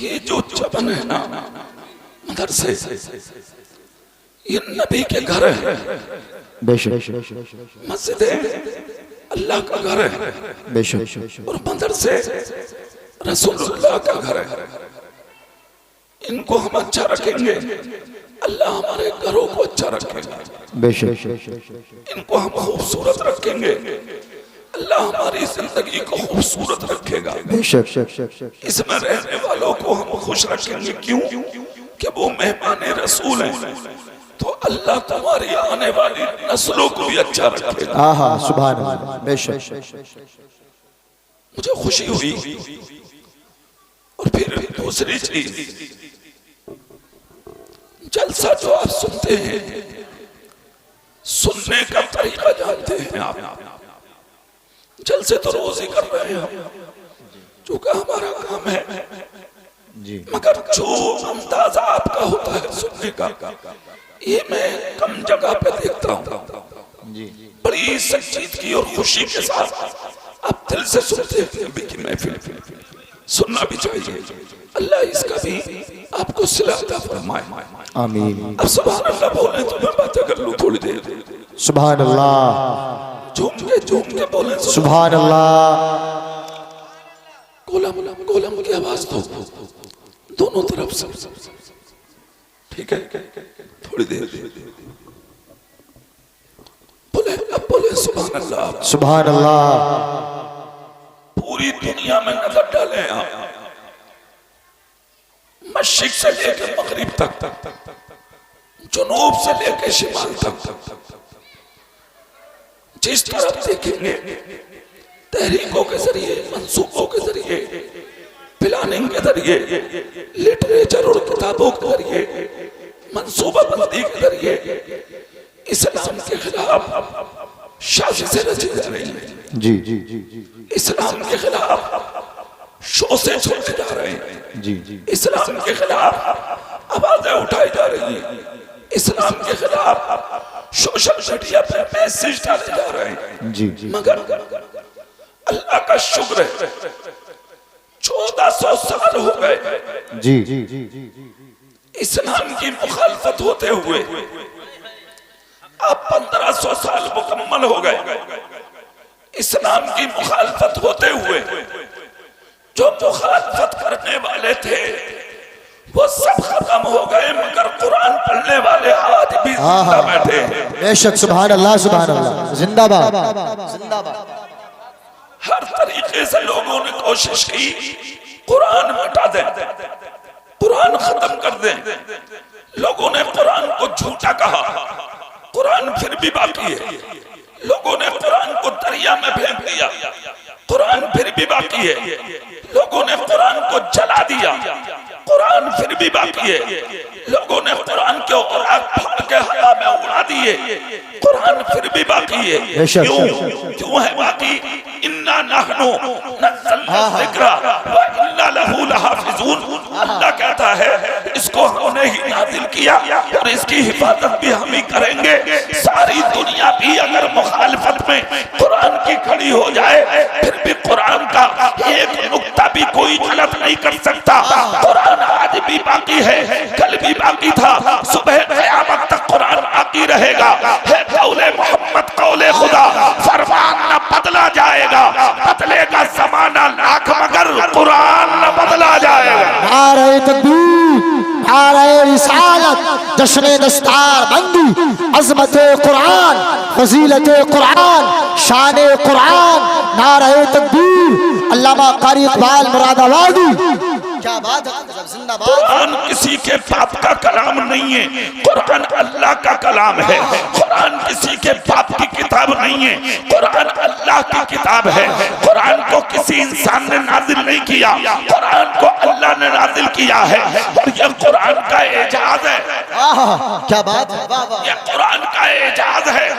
ये जो चबन है ना मदरसे, ये नबी के घर है। मस्जिद अल्लाह का घर है और मदरसे रसूलुल्लाह का घर है। इनको हम अच्छा रखेंगे, अल्लाह हमारे घरों को अच्छा रखेगा। इनको हम खूबसूरत रखेंगे, अल्लाह हमारी जिंदगी को खूबसूरत रखेगा। इसमें रहने वालों को हम खुश रखेंगे। क्यों? कि वो मेहमान रसूल हैं, तो अल्लाह तुम्हारी आने वाली नस्लों को भी अच्छा रखेगा। सुभान अल्लाह। बेशक मुझे खुशी हुई। और फिर दूसरी चीज, जलसा जो आप सुनते हैं, सुनने का तरीका जानते हैं आप। जलसे तो रोज ही कर रहे हैं हम, चूंकि हमारा काम है जी। मगर जो अंदाजा आपका होता है सुनने का, ये मैं कम जगह पे देखता हूँ जी। बड़ी संजीदगी और खुशी के साथ आप दिल से सुनते हैं। नबी की महफिल सुनना भी चाहिए। अल्लाह इसका भी आपको सिला अता फरमाए। आमीन। अब सुभान अल्लाह बोले तो मैं बातें कर लूं थोड़ी देर। सुभान अल्लाह। झूम के बोले सुभान अल्लाह। गोलम की आवाज दो दोनों तरफ से, ठीक है? थोड़ी देर बोले, अब बोले सुभान अल्लाह। सुभान अल्लाह। पूरी दुनिया में नजर डालें आप, मशरिक से लेकर मगरिब तक, जुनूब से लेकर शिमाल तक, जिस तरफ देखेंगे तहरीकों के जरिए, मंसूबों के जरिए, प्लानिंग के जरिए, लिटरेचर और किताबों के जरिए, मंसूबा बंदी के जरिए इस्लाम के खिलाफ साजिशें रची जा रही हैं जी। इस्लाम के खिलाफ शोषे छोड़े जा रहे हैं जी। इस्लाम के खिलाफ आवाजें उठाई जा रही हैं। इस्लाम के खिलाफ सोशल मीडिया पे मैसेज डाले जा रहे हैं जी। मगर अल्लाह का शुक्र है 1400 साल हो गए जी। इस्लाम की मुखालफत होते हुए, अब 1500 साल मुकम्मल हो गए इस्लाम की मुखालफत होते हुए। जो मुखालफत करने वाले थे वो सब खत्म हो गए, मगर कुरान पढ़ने वाले आज भी जिंदा बैठे हैं। बेशक सुभान अल्लाह। सुभान अल्लाह। जिंदाबाद जिंदाबाद। हर तरीके से लोगों ने कोशिश की कुरान मिटा दें, कुरान खत्म कर दें। लोगों ने कुरान को झूठा कहा, कुरान फिर भी बाकी है। लोगों ने कुरान को दरिया में फेंक दिया, कुरान फिर भी बाकी है। लोगों ने कुरान को जला दिया, कुरान फिर भी बाकी है। लोगों ने कुरान के औराक फाड़ के हवा में उड़ा दिए, कुरान फिर भी बाकी है। क्यों है बाकी? इन्ना नहनु नज़्ज़लना ज़िक्रा व इन्ना लहू लहाफ़िज़ून। अल्लाह कहता है इसको हमने ही नाज़िल किया और इसकी हिफाजत भी हम ही करेंगे। सारी दुनिया भी अगर मुखालफत में कुरान की खड़ी हो जाए, फिर भी कुरान का एक नुक्ता भी कोई गलत नहीं कर सकता। कुरान आज भी बाकी है, कल भी बाकी था, सुबह क़यामत तक कुरान बाकी रहेगा। है कौले मोहम्मद, कौले खुदा, फरमान न बदला जाएगा। बदलेगा ज़माना लाख मगर कुरान न बदला जाएगा। नारे तकबीर, नारे रिसालत, जश्न दस्तार बंदी, अज़मत कुरान, फजीलत कुरान, शान कुरान। नारे तकबीर। अल्लामा कारी इकबाल मुरादाबादी। क्या बात है, जिंदाबाद। कुरान किसी के बाप का कलाम नहीं है, कुरान अल्लाह का कलाम है। कुरान किसी के बाप की किताब नहीं है, कुरान अल्लाह की किताब है। कुरान को किसी इंसान ने नाजिल नहीं किया, कुरान को अल्लाह ने नाजिल किया है। और यह कुरान का एजाज है। क्या बात है, यह कुरान का एजाज है।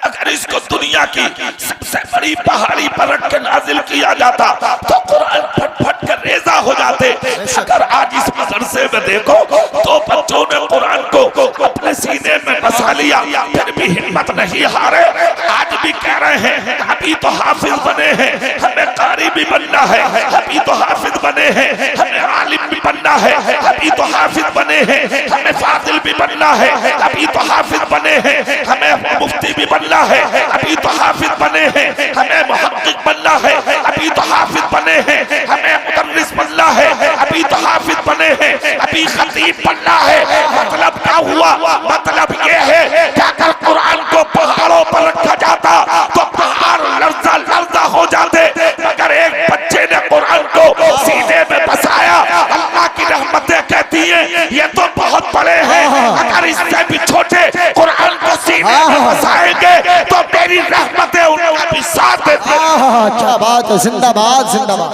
अगर इसको दुनिया की सबसे बड़ी पहाड़ी पर रख के नाजिल किया जाता तो कुरान फट फट कर रेजा हो जाते। अगर आज इस मदरसे में देखो तो बच्चों ने कुरान को अपने सीने में बसा लिया, फिर भी हिम्मत नहीं हारे। आज भी कह रहे हैं अभी तो हाफिज बने हैं, हमें कारी भी बनना है। अभी तो हाफिज बने हैं, हमें आलिम भी बनना है, अभी तो हाफिज बने हैं, हमें फाजिल भी बनना है, अभी तो हाफिज बने हैं, हमें मुफ्ती भी बनना है, अभी तो हाफिज बने हैं, हमें मुहक्किक बनना है, अभी तो हाफिज बने हैं, हमें मुदर्रिस बनना है, अभी तो हाफिज बने हैं, अभी खतीब बनना है। मतलब क्या हुआ? मतलब ये है कि अगर कुरान को पहाड़ों पर रखा जाता तो पहाड़ लर्जा लर्जा हो जाते, मगर एक बच्चे ने कुरान को सीने में बसाया। अल्लाह की रहमतें कहती हैं ये तो बहुत बड़े हैं, अगर इससे भी छोटे कुरान को सीने में बसाएंगे तो मेरी रहमतें उनका भी साथ देती हैं। क्या बात है, जिंदाबाद जिंदाबाद,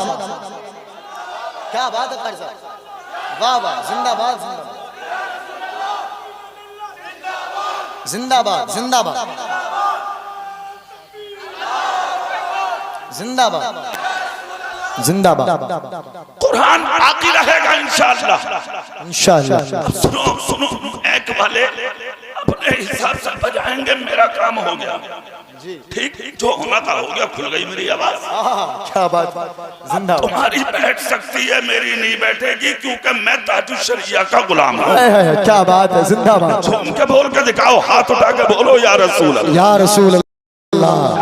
क्या बात है कारी साहब, वाह वाह, जिंदाबाद जिंदाबाद, जिंदाबाद जिंदाबाद जिंदाबाद जिंदाबाद, कुरान बाकी रहेगा इंशाअल्लाह इंशाअल्लाह। सुनो सुनो, एक वाले अपने हिसाब से बजाएंगे, मेरा काम हो गया। ठीक, जो होना था हो गया, खुल गई मेरी आवाज। क्या बात, जिंदाबाद। तुम्हारी बैठ सकती है, मेरी नहीं बैठेगी, क्योंकि मैं ताजुल शरिया का गुलाम हूँ। क्या बात है, जिंदाबाद। झूम के बोल के दिखाओ, हाथ उठा के बोलो या रसूल अल्लाह, या रसूल अल्लाह।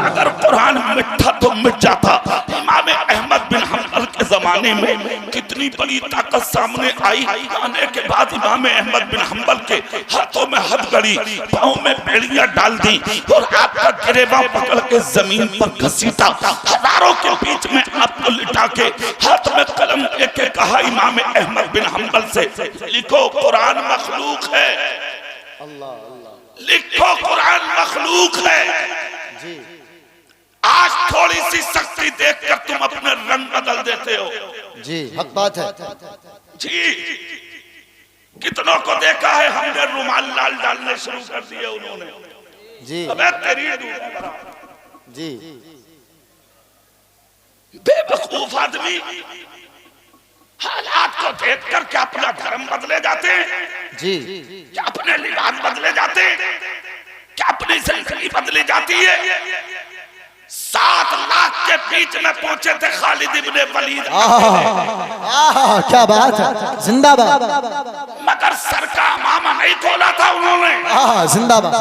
अगर कुरान मिठा तो मिट जाता। इमाम अहमद बिन हंबल के जमाने में कितनी बड़ी ताकत सामने आई। आने के बाद इमाम अहमद बिन हंबल के हाथों में हथकड़ी, पाँव में बेड़ियां डाल दी और आपका गिरेबा पकड़ के जमीन पर घसीटा। हजारों के बीच में आपको लिटा के हाथ में कलम लेके कहा इमाम अहमद बिन हंबल से, लिखो कुरान मखलूक है, लिखो कुरान मखलूक है। आज थोड़ी सी शक्ति देखकर तुम अपने रंग बदल देते हो। जी, हक बात है जी। कितनों को देखा है हमने रुमाल लाल डालने शुरू कर दिए उन्होंने। जी अबे तेरी जी, बेवकूफ आदमी हालात को देखकर क्या अपना धर्म बदले जाते हैं? जी, क्या अपने लिबास बदले जाते हैं? क्या अपनी जिंदगी बदली जाती है? 7 लाख के बीच में पहुंचे थे खालिद इब्ने वलीद। क्या बात है, जिंदाबाद। मगर सर का मामा नहीं खोला था उन्होंने। जिंदाबाद।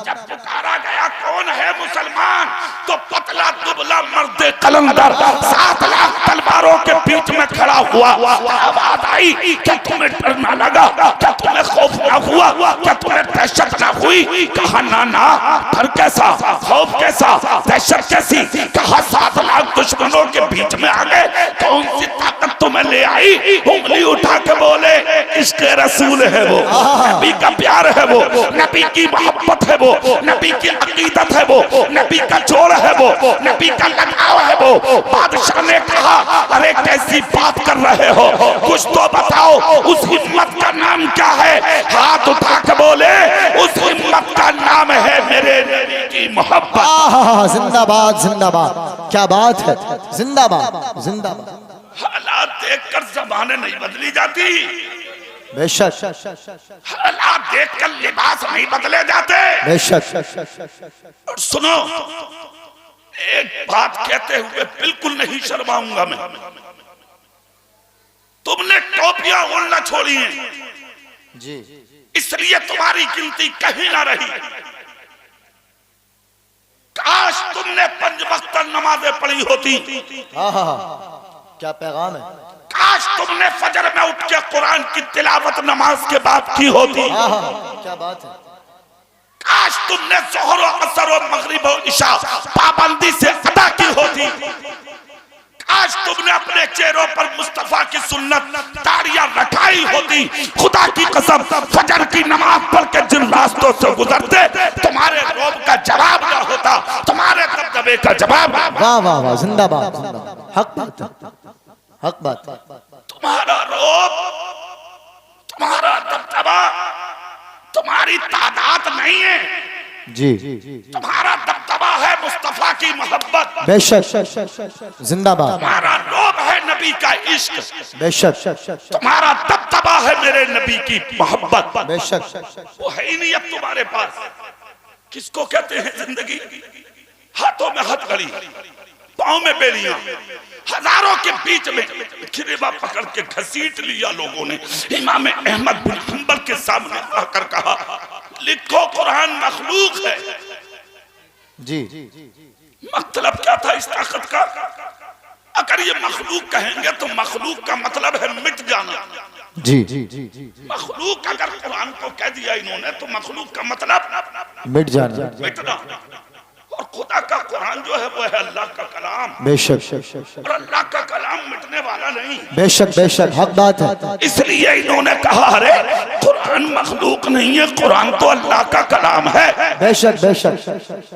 जब पुकारा गया कौन है मुसलमान, तो पतला दुबला मर्द कलंदर 7 लाख तलवारों के बीच में खड़ा हुआ। आवाज आई, क्या तुम्हें डर ना लगा? क्या तुम्हें खौफ ना हुआ? क्या तुम्हें दहशत ना हुई? कहा ना ना, डर कैसा, खौफ कैसा, दहशत कैसी? कहा 7 लाख दुश्मनों के बीच में आ गए, कौन सी ताकत तुम्हें ले आई? उंगली उठा के बोले, इसके रसूल है वो, नबी का प्यार है वो, नबी की मोहब्बत है वो, नबी की अकीदत है वो, नबी का जोड़ है वो, नबी का लगाव है वो। बादशाह ने कहा, अरे कैसी बात कर रहे हो, कुछ तो बताओ, उस हिम्मत का नाम क्या है? हाथ उठा के बोले, उस हिम्मत का नाम है मेरे नबी की मोहब्बत। जिंदाबाद जिंदाबाद, क्या बात है, जिंदाबाद जिंदाबाद। हालात देखकर जबानें नहीं बदली जाती, बेशक। हालात देखकर लिबास नहीं बदले जाते, बेशक। और सुनो, एक बात कहते हुए बिल्कुल नहीं शर्माऊंगा मैं, तुमने टोपियां ओढ़ना छोड़ी हैं, जी, इसलिए तुम्हारी गिनती कहीं ना रही। काश तुमने 5 वक्त नमाजें पढ़ी होती। क्या पैगाम है। काश तुमने फजर में उठ के कुरान की तिलावत नमाज के बाद की होती। क्या बात है। काश तुमने ज़ोहर और असर और मगरिब और इशा पाबंदी से अदा की होती। काश तुमने अपने चेहरों पर मुस्तफा की सुन्नत तारियां रखाई होती। खुदा की कसम, फजर की नमाज पढ़ के जिन रास्तों से गुजरते, तुम्हारे रौब का जवाब ना होता, तुम्हारे दबदबे का जवाब। वाह वाह वाह, जिंदाबाद जिंदाबाद, हक बात, हक बात। तुम्हारा रौब, तुम्हारा दबदबा, तुम्हारी तादाद नहीं है, जी, तुम्हारा दबदबा है मुस्तफा की मोहब्बत। बेशक, जिंदाबाद। तुम्हारा रौब है नबी का इश्क। बेशक, तुम्हारा दबदबा है मेरे नबी की मोहब्बत। बेशक। वो है ही नहीं अब तुम्हारे पास। किसको कहते हैं जिंदगी? हाथों में हथकड़ी, पांव में बेड़ियां, हजारों के बीच में खिरेबा पकड़ के घसीट लिया लोगों ने। इमाम अहमद बिन हंबल के सामने आकर कहा, लिखो कुरान मखलूक है। जी मतलब क्या था इस ताकत का? अगर ये मखलूक कहेंगे तो मखलूक का मतलब है मिट जाना। जी मखलूक अगर कुरान को कह दिया इन्होंने तो मखलूक का मतलब मिट जाना, मिटना। और खुदा का कुरान जो है वो है अल्लाह का कलाम। बेशक और अल्लाह का कलाम मिटने वाला नहीं। बेशक हक बात है। इसलिए इन्होंने कहा, अरे कुरान मखलूक नहीं है, कुरान तो अल्लाह का कलाम है। बेशक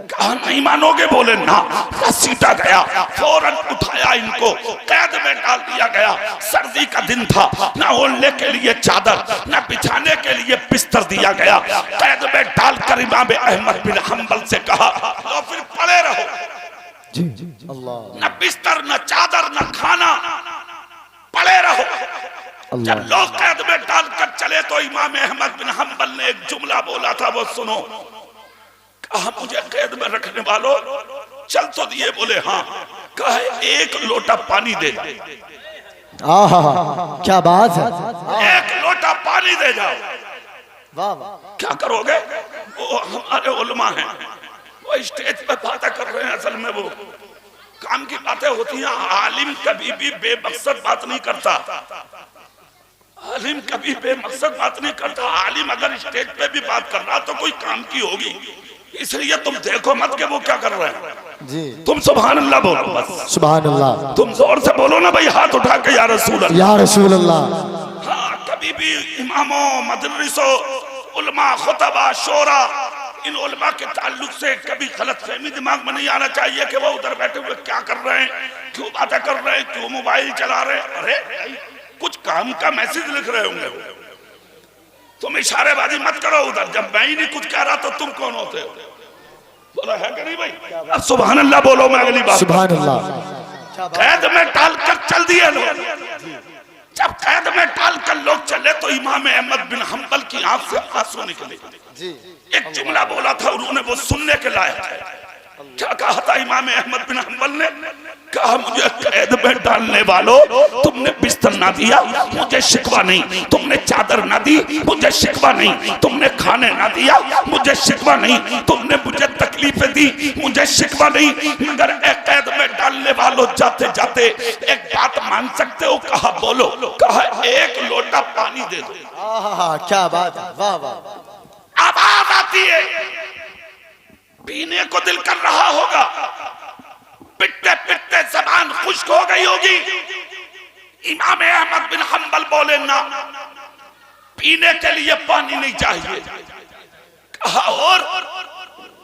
कहा नहीं मानोगे? बोले ना। घसीटा गया, फौरन उठाया, इनको कैद में डाल दिया गया। सर्दी का दिन था, ना ओढ़ने के लिए चादर, ना बिछाने के लिए बिस्तर दिया गया। कैद में डालकर इमाम अहमद बिन हंबल से कहा, लो फिर पड़े रहो। जी अल्लाह, न बिस्तर, न चादर, न खाना, पड़े रहो। जब लोग कैद में डालकर चले तो इमाम अहमद बिन हंबल ने एक जुमला बोला था, वो सुनो। कहा, मुझे कैद में रखने वालों चल तो दिए? बोले हाँ। कहा, एक लोटा पानी दे। आहा क्या बात है। एक लोटा पानी दे जाओ। वाह, क्या करोगे? वो हमारे उलमा हैं, वो स्टेज पे बातें कर रहे हैं। असल में वो काम की बातें होती हैं। आलिम कभी भी बेमकसद बात नहीं करता। आलिम कभी बेमकसद बात नहीं करता। आलिम अगर स्टेज पे भी बात कर रहा तो कोई काम की होगी। इसलिए तुम देखो मत के वो क्या कर रहे हैं जी। तुम सुभान अल्लाह बोलो बस। सुभान अल्लाह। तुम जोर से बोलो ना भाई, हाथ उठा के या रसूल अल्लाह। या रसूल अल्लाह। हाँ, कभी भी इमामों, मदरसों, उलमा, खुतबा, शोरा, इन उलमा के ताल्लुक से कभी गलतफहमी दिमाग में नहीं आना चाहिए कि वो उधर बैठे हुए क्या कर रहे हैं, क्यों बातें कर रहे हैं, क्यों मोबाइल चला रहे हैं। अरे कुछ काम का मैसेज लिख रहे होंगे वो। तुम इशारेबाजी मत करो उधर। जब मैं ही नहीं कुछ कह रहा तो तुम कौन होते हो? बोला है कि नहीं भाई? अब सुभान अल्लाह बोलो। मैं अगली बात, सुभान अल्लाह। कैद में डालकर चल दिए लोग। जब कैद में डालकर लोग चले तो इमाम अहमद बिन हंबल की आंख से आंसू निकले। एक जुमला बोला था उन्होंने, वो सुनने के लायक है। क्या कहा था इमाम अहमद बिन हंबल ने? कहा, मुझे कैद में डालने वालों तुमने बिस्तर ना दिया, मुझे शिकवा नहीं। तुमने चादर ना दी, मुझे शिकवा नहीं। तुमने खाने ना दिया, मुझे शिकवा नहीं। तुमने मुझे तकलीफें दी, मुझे शिकवा नहीं। मगर एक कैद में डालने वालों जाते जाते एक बात मान सकते हो? कहा, बोलो। कहा, एक लोटा पानी दे दो। क्या बात है। वाह वाह। आवाज आती है, पीने को दिल कर रहा होगा, पिटते पिटते जबान खुश्क हो गई होगी। इमाम अहमद बिन हंबल बोले ना, पीने के लिए पानी नहीं चाहिए। कहा, और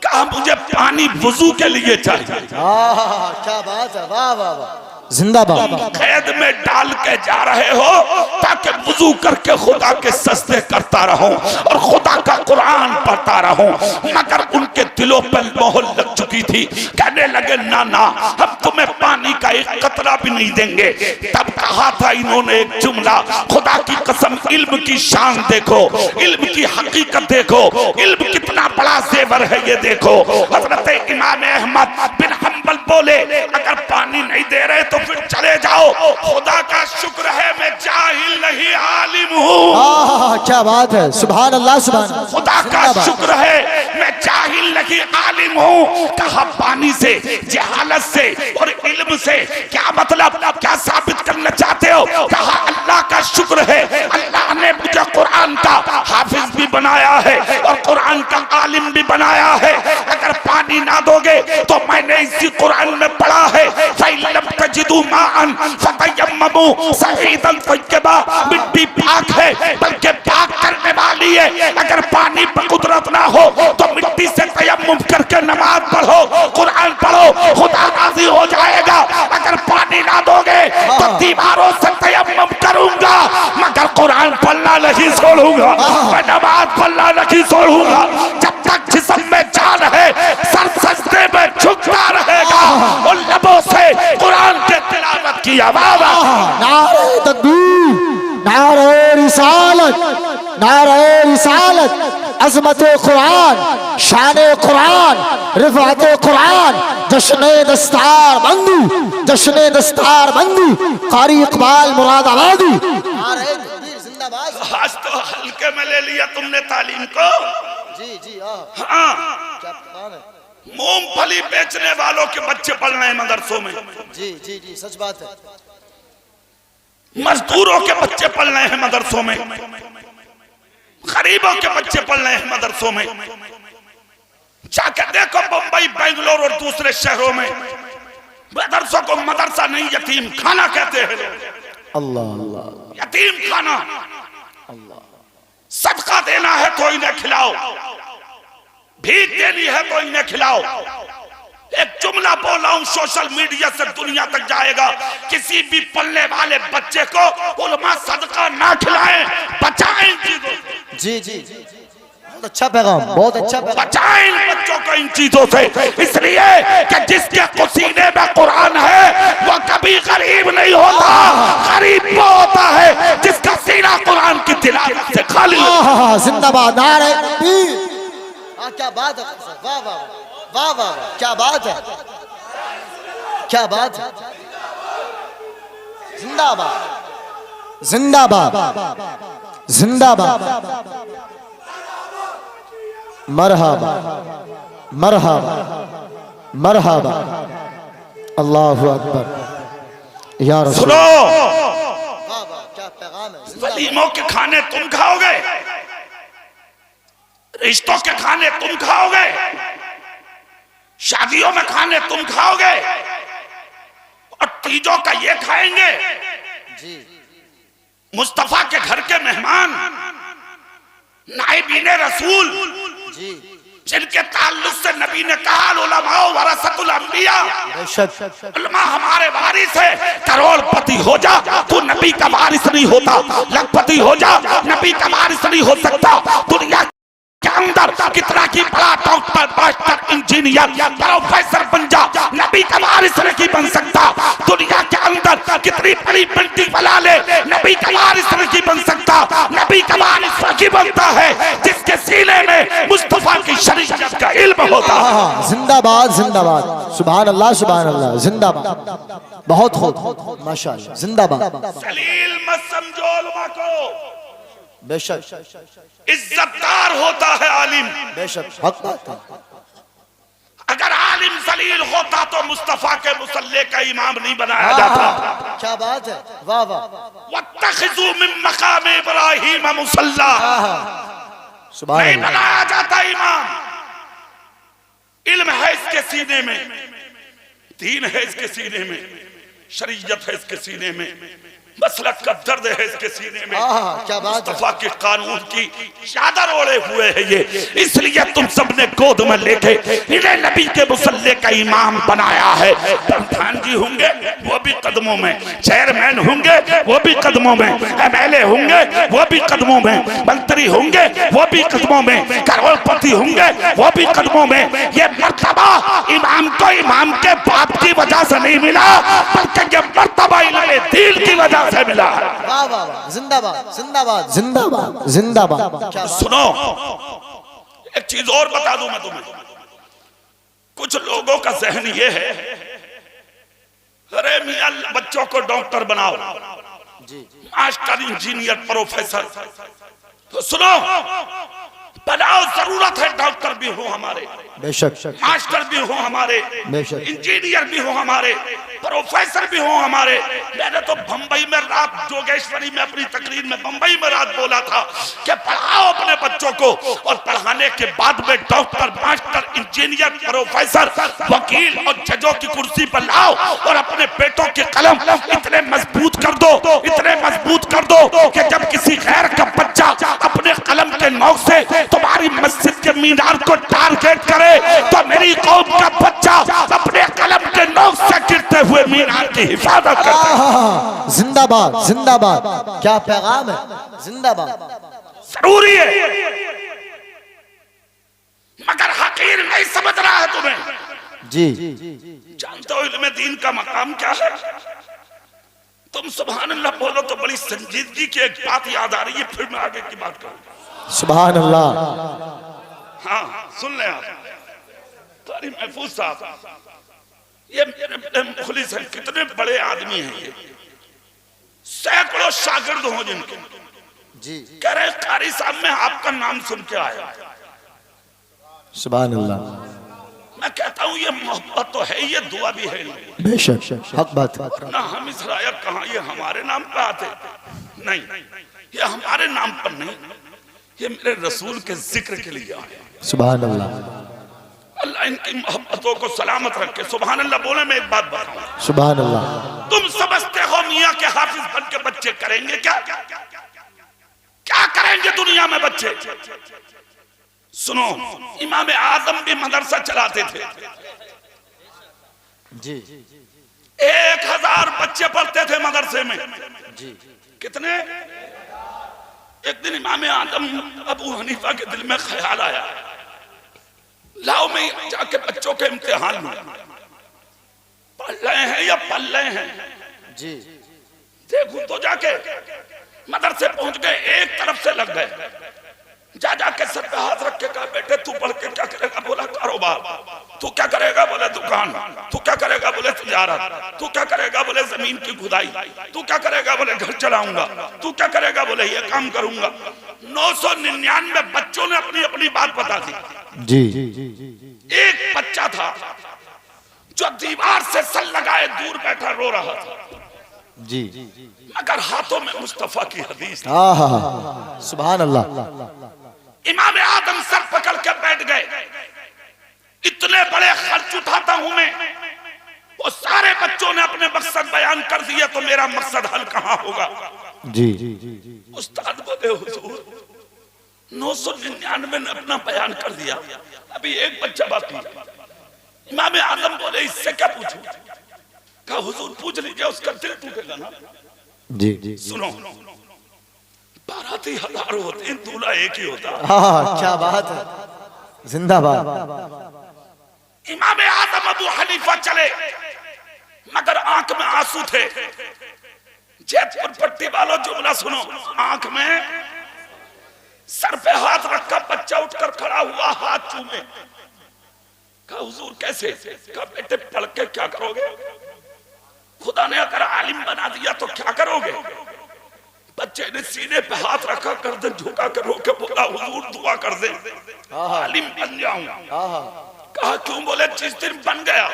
कहा, मुझे पानी वुजू के लिए चाहिए। क्या बात है। वाह वाह वाह, जिंदाबाद। कैद में डाल के जा रहे हो ताकि वुजू करके खुदा के सजदे करता रहूं और खुदा का कुरान पढ़ता रहूं। मगर उनके दिलों पर मोहर लग चुकी थी। कहने लगे, ना ना, हम तुम्हें पानी का एक कतरा भी नहीं देंगे। तब कहा था इन्होंने एक जुमला, खुदा की कसम, इल्म की शान देखो, इल्म की हकीकत देखो, इल्म कितना बड़ा जेवर है ये देखो। हजरत इमाम अहमद बिन हंबल बोले, अगर पानी नहीं दे रहे तो फिर चले जाओ। खुदा का शुक्र है मैं जाहिल नहीं आलिम हूँ। क्या बात है। सुभान अल्लाह। सुभान। खुदा का शुक्र है मैं जाहिल नहीं आलिम हूँ। कहा, पानी से, जहालत से और इल्म से क्या मतलब, क्या साबित करना चाहते हो? कहा, अल्लाह का शुक्र है, अल्लाह ने मुझे कुरान का हाफिज भी बनाया है और कुरान का आलिम भी बनाया है। अगर पानी ना दोगे तो मैंने इसी कुरान में पढ़ा है, मिट्टी पाक है बल्कि पाक करने वाली है। अगर पानी पर कुदरत ना हो तो मिट्टी से तयम्मुम करके नमाज पढ़ो, कुरान पढ़ो, खुदा राजी हो जाएगा। अगर पानी ना दोगे तो दीवारों से तयम्मुम करूंगा, मगर कुरान पढ़ना नहीं छोड़ूंगा, मैं नमाज पढ़ना नहीं छोड़ूंगा। जब तक जिस्म में जान है सर सजदे में झुकता रहेगा और लबों से कुरान के तिलावत की आवाज। नारे तकबीर, नारे रिसालत, नारे रिसालत, अजमत कुरान, शान कुरान, रिफात कुरान, जश्न दस्तार बंदी, जश्न दस्तार बंदी, कारी इकबाल मुरादाबादी। नारे तकबीर जिंदाबाद। आज तो हल्के में ले लिया तुमने तालीम को। जी जी हाँ, क्या पैगाम है? मूंगफली बेचने वालों के बच्चे पढ़ रहे हैं मदरसों में। जी जी जी सच बात है। मजदूरों के बच्चे पढ़ रहे हैं मदरसों में, गरीबों के बच्चे पढ़ रहे हैं मदरसों में। जाकर देखो बंबई, बेंगलोर और दूसरे शहरों में मदरसों को मदरसा नहीं यतीम खाना कहते हैं। अल्लाह अल्लाह यतीम खाना। अल्लाह। सदका देना है तो इन्हें खिलाओ, भीख देनी है तो इन्हें खिलाओ। एक जुमला बोला हूं, सोशल मीडिया से दुनिया तक जाएगा, किसी भी पलने वाले बच्चे को उलमा सदका ना खिलाएं, बचाएं इन चीजों से। जी जी बहुत अच्छा पैगाम, बहुत अच्छा पैगाम। बचाएं इन बच्चों को इन चीजों से, इसलिए कि जिसके सीने में कुरान है वो कभी गरीब नहीं होता। गरीब वो होता है जिसका सीना कुरान की तिलावत से खाली हो। जिंदाबाद, नारे तकबीर। क्या बात है, वाह वाह वाह वाह, क्या बात है, क्या बात है। जिंदाबाद जिंदाबाद जिंदाबाद, मरहबा मरहबा मरहबा, अल्लाहु अकबर या रसूल। सुनो, वाह वाह क्या पैगाम है। वलीमों के खाने तुम खाओगे, रिश्तों के खाने तुम खाओगे, शादियों में खाने तुम खाओगे, और तीजों का ये खाएंगे। जी मुस्तफा के घर के मेहमान, नाइबीने रसूल, जी जिनके ताल्लुक से नबी ने कहा उलमा वरसतुल अंबिया, बेशक उलमा हमारे वारिस है। करोड़पति हो जा तू नबी का वारिस नहीं होता, लखपति हो जा नबी का वारिस नहीं हो सकता। दुनिया के अंदर कितना की बड़ा डॉक्टर, मास्टर, इंजीनियर, प्रोफेसर बन जा, नबी का वारिस नहीं बन सकता। दुनिया के अंदर कितनी बड़ी बिल्डिंग बना ले, नबी का वारिस नहीं बन सकता। नबी का वारिस वही बनता है जिसके सीने में मुस्तफा की शरीयत का इल्म होता है। जिंदाबाद जिंदाबाद, सुभान अल्लाह सुभान अल्लाह, जिंदाबाद। बहुत खूब, माशाअल्लाह, जिंदाबाद। जलील मत समझो उलमा को, बेशक इज्जतदार होता है आलिम। बेशक हक बात है। अगर आलिम जलील होता तो मुस्तफा के मुसल्ले का इमाम नहीं बनाया जाता। क्या बात है, वाह वाह, वत्तखिज़ू मिन मकाम इब्राहीम मुसल्ला, सुभान नहीं अल्लाह। बनाया जाता इमाम। इल्म है इसके सीने में, दीन है इसके सीने में, शरीयत है इसके सीने में, मसलक का दर्द है इसके सीने में। क्या बात है। मुस्तफा के कानून की चादर ओढ़े हुए है ये, इसलिए तुम सबने गोद में लेके इन्हें नबी के मुसल्ले का इमाम बनाया है। प्रधान जी होंगे वो भी कदमों में, चेयरमैन होंगे वो भी कदमों में, एमएलए होंगे वो भी कदमों में, मंत्री होंगे वो भी कदमों में, करोड़पति होंगे वो भी कदमों में। ये मर्तबा इमाम को इमाम के बाप की वजह से नहीं मिला, बल्कि ये मर्तबा इल्मे दीन की वजह से मिला। वाह वाह, जिंदाबाद जिंदाबाद जिंदाबाद जिंदाबाद। सुनो, एक चीज और बता दूं मैं तुम्हें। कुछ लोगों का जहन ये है, अरे मियां बच्चों को डॉक्टर बनाओ, मास्टर, इंजीनियर, प्रोफेसर। तो सुनो, बनाओ, जरूरत है डॉक्टर भी हो हमारे, बेशक मास्टर भी हो हमारे, बेशक इंजीनियर भी हो हमारे, प्रोफेसर भी हो हमारे। मैंने तो बंबई में रात, जोगेश्वरी में अपनी तकरीर में बंबई में रात बोला था कि पढ़ाओ अपने बच्चों को, और पढ़ाने के बाद में डॉक्टर, मास्टर, इंजीनियर, प्रोफेसर, वकील और जजों की कुर्सी पर लाओ, और अपने बेटों के कलम इतने मजबूत कर दो, इतने मजबूत कर दो कि जब किसी गैर का बच्चा अपने कलम के नोक से तुम्हारी मस्जिद के मीनार को टारगेट करे, तो मेरी कौम का बच्चा अपने कलम के नोक से गिरते हुए मीनार की हिफाजत करता है। जिंदाबाद जिंदाबाद, क्या पैगाम है, जिंदाबाद। जरूरी है, मगर हकीर नहीं समझ रहा है तुम्हें। जी जानते हो इल्मे दीन का मकाम क्या है? तुम सुभान अल्लाह बोलो तो बड़ी संजीदगी की एक बात याद आ रही है, फिर मैं आगे की बात करूंगा। सुभान अल्लाह। हाँ सुन ले आप, कारी महफूज साहब ये मेरे मुखलिस हैं, कितने बड़े आदमी हैं ये, सैकड़ों शागिर्द हो जिनके। जी कह रहे कारी साहब मैं आपका नाम सुन के आया। सुभान अल्लाह। मैं कहता हूँ ये मोहब्बत तो है, ये दुआ भी है। बेशक हक बात है। ना हम इस रायत कहाँ ये हमारे नाम पर आते नहीं, ये हमारे नाम पर नहीं, ये मेरे रसूल के जिक्र के लिए आए। सुभान अल्लाह। अल्लाह इनकी मोहब्बतों को सलामत रखे। सुभान अल्लाह बोले। मैं एक बात बताऊं, सुभान अल्लाह। तुम समझते हो मियाँ के हाफिज बन के बच्चे करेंगे क्या? क्या करेंगे दुनिया में बच्चे? सुनो, इमाम आजम भी मदरसा चलाते थे। जी 1000 बच्चे पढ़ते थे मदरसे में। जी कितने? एक दिन इमाम आजम अबू हनीफा के दिल में ख्याल आया, लाओ मैं जाके बच्चों के इम्तिहान लूं। पढ़ रहे हैं या पढ़ रहे हैं जी देखूं तो जाके मदरसे पहुंच गए, एक तरफ से लग गए। जा जाके सर पे हाथ रख के कहा, बेटे तू पढ़ के क्या करेगा? बोला कारोबार। तू क्या करेगा? बोले दुकान। तू क्या करेगा? बोले तिजारत। तू क्या करेगा? बोले जमीन की खुदाई। तू क्या करेगा? बोले घर चलाऊंगा। तू क्या करेगा? बोले ये काम करूंगा। 999 बच्चों ने अपनी अपनी बात बता दी। जी एक बच्चा था जो दीवार से सर लगाए दूर बैठा रो रहा था, जी मगर हाथों में मुस्तफा की हदीस। सुभान अल्लाह। इमाम आदम सर पकड़ के बैठ गए। इतने बड़े खर्च उठाता हूं मैं, वो सारे बच्चों ने अपने मकसद बयान कर दिया, तो मेरा मकसद हल कहां होगा? जी उस्ताद बोले हुजूर 999 ने अपना बयान कर दिया, अभी एक बच्चा बाकी है। इमाम आदम बोले इससे क्या पूछूं? कहा हुजूर पूछ लीजिए, उसका दिल टूटेगा ना। जी सुनो, बाराती 1000 होते हैं, दूल्हा एक ही होता। क्या बात है, जिंदाबाद। इमाम आदम अबू हनीफा चले, मगर आंख में आंसू थे। जैतपुर पट्टी वालों जुमला सुनो, आंख में, सर पे हाथ रखा, बच्चा उठकर खड़ा हुआ, हाथ चूमे। कहा हुजूर कैसे? कहा बेटे पढ़ के क्या करोगे? खुदा ने अगर आलिम बना दिया तो क्या करोगे? बच्चे ने सीने पे हाथ रखा, गर्दन झुका कर रो के बोला हुजूर दुआ कर दे, आलिम बन जाऊं। कहा क्यों? बोले जिस दिन बन गया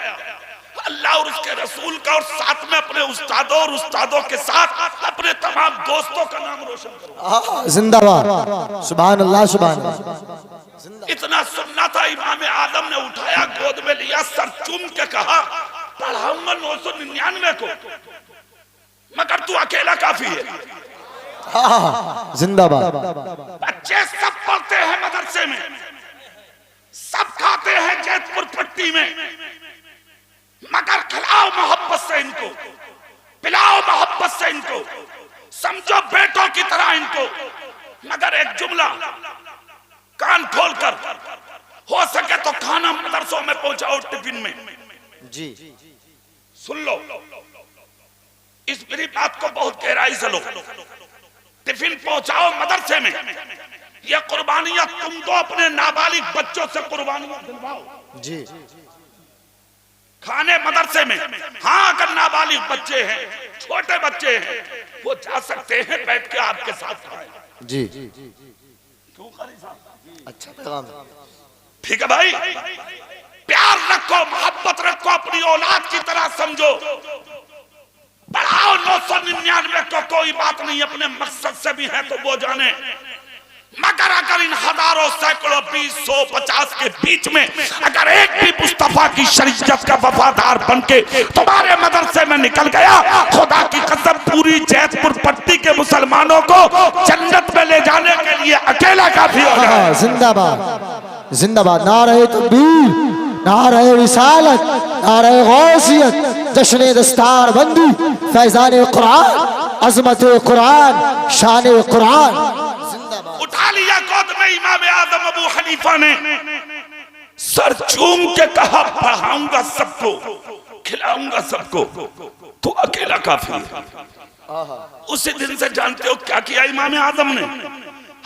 अल्लाह और उसके रसूल का और साथ में अपने उस्तादों और उस्तादों के साथ अपने तमाम दोस्तों का नाम रोशन करो। जिंदाबाद। सुभान अल्लाह, सुभान अल्लाह। इतना सुनना था, इमाम आदम ने उठाया, गोद में लिया, सर चूम के कहा पढ़ाऊंगा 999 को, मगर तू अकेला काफी है। जिंदाबाद। बच्चे सब पढ़ते हैं मदरसे में, सब खाते हैं जैतपुर पट्टी में, मगर खिलाओ मोहब्बत से इनको, पिलाओ मोहब्बत से इनको, समझो बेटों की तरह इनको। मगर एक जुमला कान खोलकर, हो सके तो खाना मदरसों में पहुंचाओ टिफिन में। जी सुन लो, इस मेरी बात को बहुत गहराई से लो। टिफिन पहुंचाओ मदरसे में, ये कुर्बानियां तुम दो अपने नाबालिग बच्चों से कुर्बानियां दिलवाओ। जी खाने मदरसे में। हाँ अगर नाबालिग बच्चे हैं, छोटे बच्चे हैं, वो जा सकते हैं बैठ के आपके साथ खाएं। जी क्यों कारी साहब? अच्छा पैगाम। ठीक है भाई, प्यार रखो, मोहब्बत रखो, अपनी औलाद की तरह समझो, बढ़ाओ 999 को, कोई बात नहीं, अपने मकसद से भी है तो वो जाने। मगर अगर इन हजारों सैकड़ों 20 100 50 के बीच में अगर एक भी मुस्तफा की शरीयत का वफादार बनके तुम्हारे मदरसे में निकल गया, खुदा की कसम पूरी जैतपुर पट्टी के मुसलमानों को जन्नत में ले जाने के लिए अकेला काफी हो जाए। जिंदाबाद, जिंदाबाद। नारे तकबीर, नारे रिसालत, नारे गौसियत, जश्न दस्तार बंदी, फैजान कुरान, अजमत कुरान, शान कुरान। उठा लिया गोद में इमाम आदम अबू हनीफा ने, सर चूम के कहा पढ़ाऊंगा सबको, खिलाऊंगा सबको, तो अकेला काफी है। उसी दिन से जानते हो क्या किया इमाम आदम ने?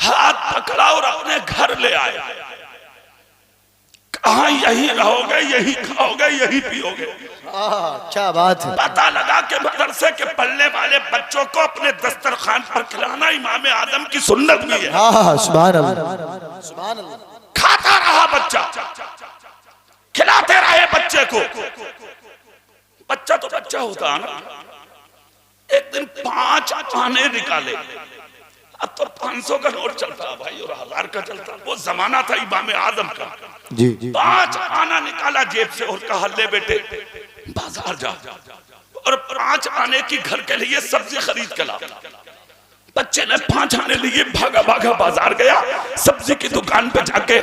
हाथ पकड़ा और अपने घर ले आए। कहा यही रहोगे, यही खाओगे, यही पियोगे। क्या बात है। पता लगा कि मदरसे के पढ़ने वाले बच्चों को अपने दस्तरखान पर खिलाना इमाम आदम की सुन्नत भी है। सुभान अल्लाह, सुभान अल्लाह। खाता रहा बच्चा, खिलाते रहे बच्चे को। बच्चा तो बच्चा होता है ना। एक दिन 5 आने निकाले। अब तो 500 का नोट चलता है भाई और 1000 का चलता। वो जमाना था इमाम आदम का। जी 5 आना निकाला जेब से और कहा ले बेटे बाजार जा और 5 आने की घर के लिए सब्जी खरीद के ला। बच्चे ने 5 आने लिए भागा भागा बाजार गया। सब्जी की दुकान पे जाके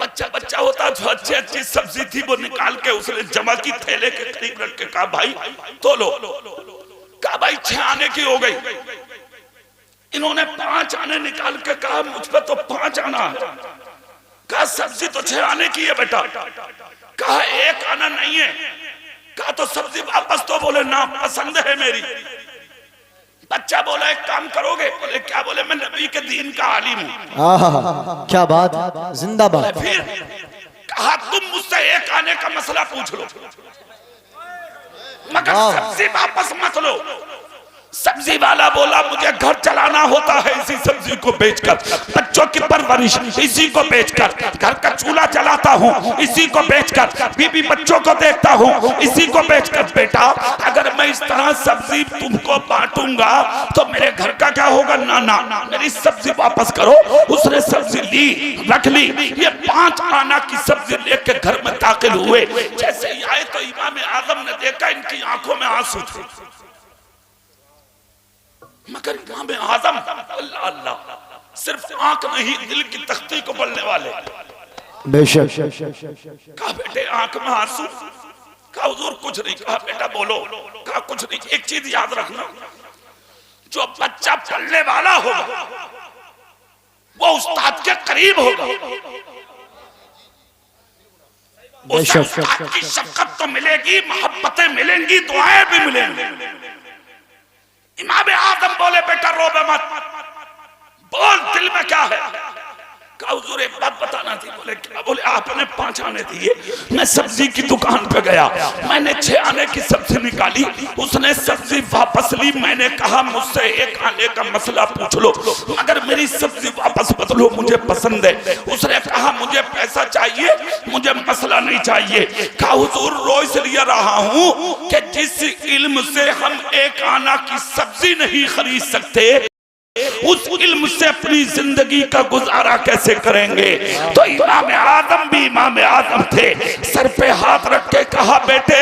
बच्चा होता जो अच्छी सब्जी थी वो निकाल के उसने जमा की, थैले के करीब रख के कहा भाई तो लो। कहा भाई 6 आने की हो गई। इन्होंने 5 आने निकाल के कहा मुझ पे तो 5 आना है। कहा सब्जी तो 6 आने की है बेटा। कहा 1 आना नहीं है। कहा तो सब्जी वापस। तो बोले ना पसंद है मेरी। बच्चा बोला एक काम करोगे? बोले क्या? बोले मैं नबी के दीन का आलिम हूँ। क्या बात, जिंदाबाद। फिर कहा तुम मुझसे 1 आने का मसला पूछ लो मगर सब्जी वापस मत लो। सब्जी वाला बोला मुझे घर चलाना होता है इसी सब्जी को बेचकर, बच्चों की परवरिश इसी को बेचकर, घर का चूल्हा चलाता हूँ इसी को बेचकर, बीबी बच्चों को देखता हूँ इसी को बेचकर। बेटा अगर मैं इस तरह सब्जी तुमको बांटूंगा तो मेरे घर का क्या होगा? ना ना मेरी सब्जी वापस करो। उसने सब्जी ली, रख ली। ये 5 आना की सब्जी लेके घर में दाखिल हुए। जैसे ही आए तो इमाम आजम ने देखा इनकी आंखों में आंसू थे। मगर इमाम आजम अल्लाह अल्लाह सिर्फ आंख नहीं दिल की तख्ती को पढ़ने वाले। बेशक। कहा बेटे आंख में आंसू? कहा हुजूर कुछ नहीं। कहा बेटा बोलो। कहा कुछ नहीं। एक चीज याद रखना, जो बच्चा पढ़ने वाला होगा वो उस्ताद के करीब होगा। उसे उस्ताद की शफ़क़त तो मिलेगी, मोहब्बतें मिलेंगी, दुआएं भी मिलेंगी। इमाम आदम बोले बेटा रोबे मत, बोल दिल में क्या है? कहा हुजूर एक बात बताना थी। बोले क्या? बोले आपने 5 आने दिए, मैं सब्जी की दुकान पे गया, मैंने 6 आने की सब्जी निकाली, उसने सब्जी वापस ली। मैंने कहा मुझसे 1 आने का मसला पूछ लो मगर मेरी सब्जी वापस मत लो, मुझे पसंद है। उसने कहा मुझे पैसा चाहिए, मुझे मसला नहीं चाहिए। कहा हुजूर रो इसलिए रहा हूं कि जिस इल्म से हम 1 आना की सब्जी नहीं खरीद सकते उस इल्म से अपनी जिंदगी का गुजारा कैसे करेंगे? तो इमाम आदम भी इमाम आदम थे। सर पे हाथ रख के कहा बेटे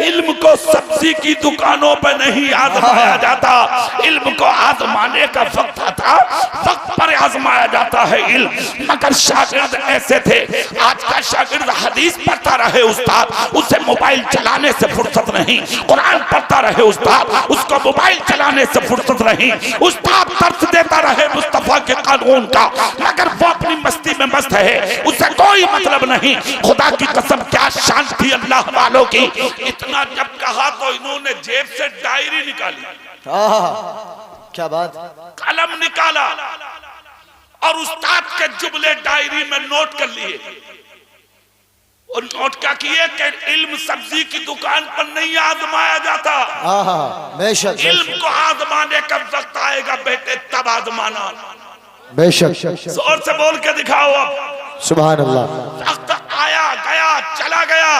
इल्म को सब्जी की दुकानों पर नहीं आजमाया जाता, इल्म को आजमाने का वक्त आता, वक्त पर आजमाया जाता है इल्म। मगर शागिर्द ऐसे थे। आज का शागिर्द हदीस पढ़ता रहे उस्ताद, उसे मोबाइल चलाने से फुर्सत नहीं। कुरान पढ़ता रहे उस्ताद, उसको मोबाइल चलाने से फुर्सत नहीं। उस्ताद दर्स देता रहे मुस्तफा के कानून का मगर वो अपनी मस्ती में मस्त है, उसे कोई मतलब नहीं। खुदा की कसम क्या शान थी अल्लाह वालों की। इतना जब कहा तो इन्होंने जेब से डायरी निकाली। क्या बात। कलम निकाला और उस्ताद के जुमले डायरी में नोट कर लिए। और नोट क्या किए कि इल्म सब्जी की दुकान पर नहीं आजमाया जाता। बेशक। इल्म को आजमाने का वक्त आएगा बेटे तब आजमाना। बेशक। जोर से बोल के दिखाओ अब। सुभान अल्लाह। वक्त आया गया चला गया।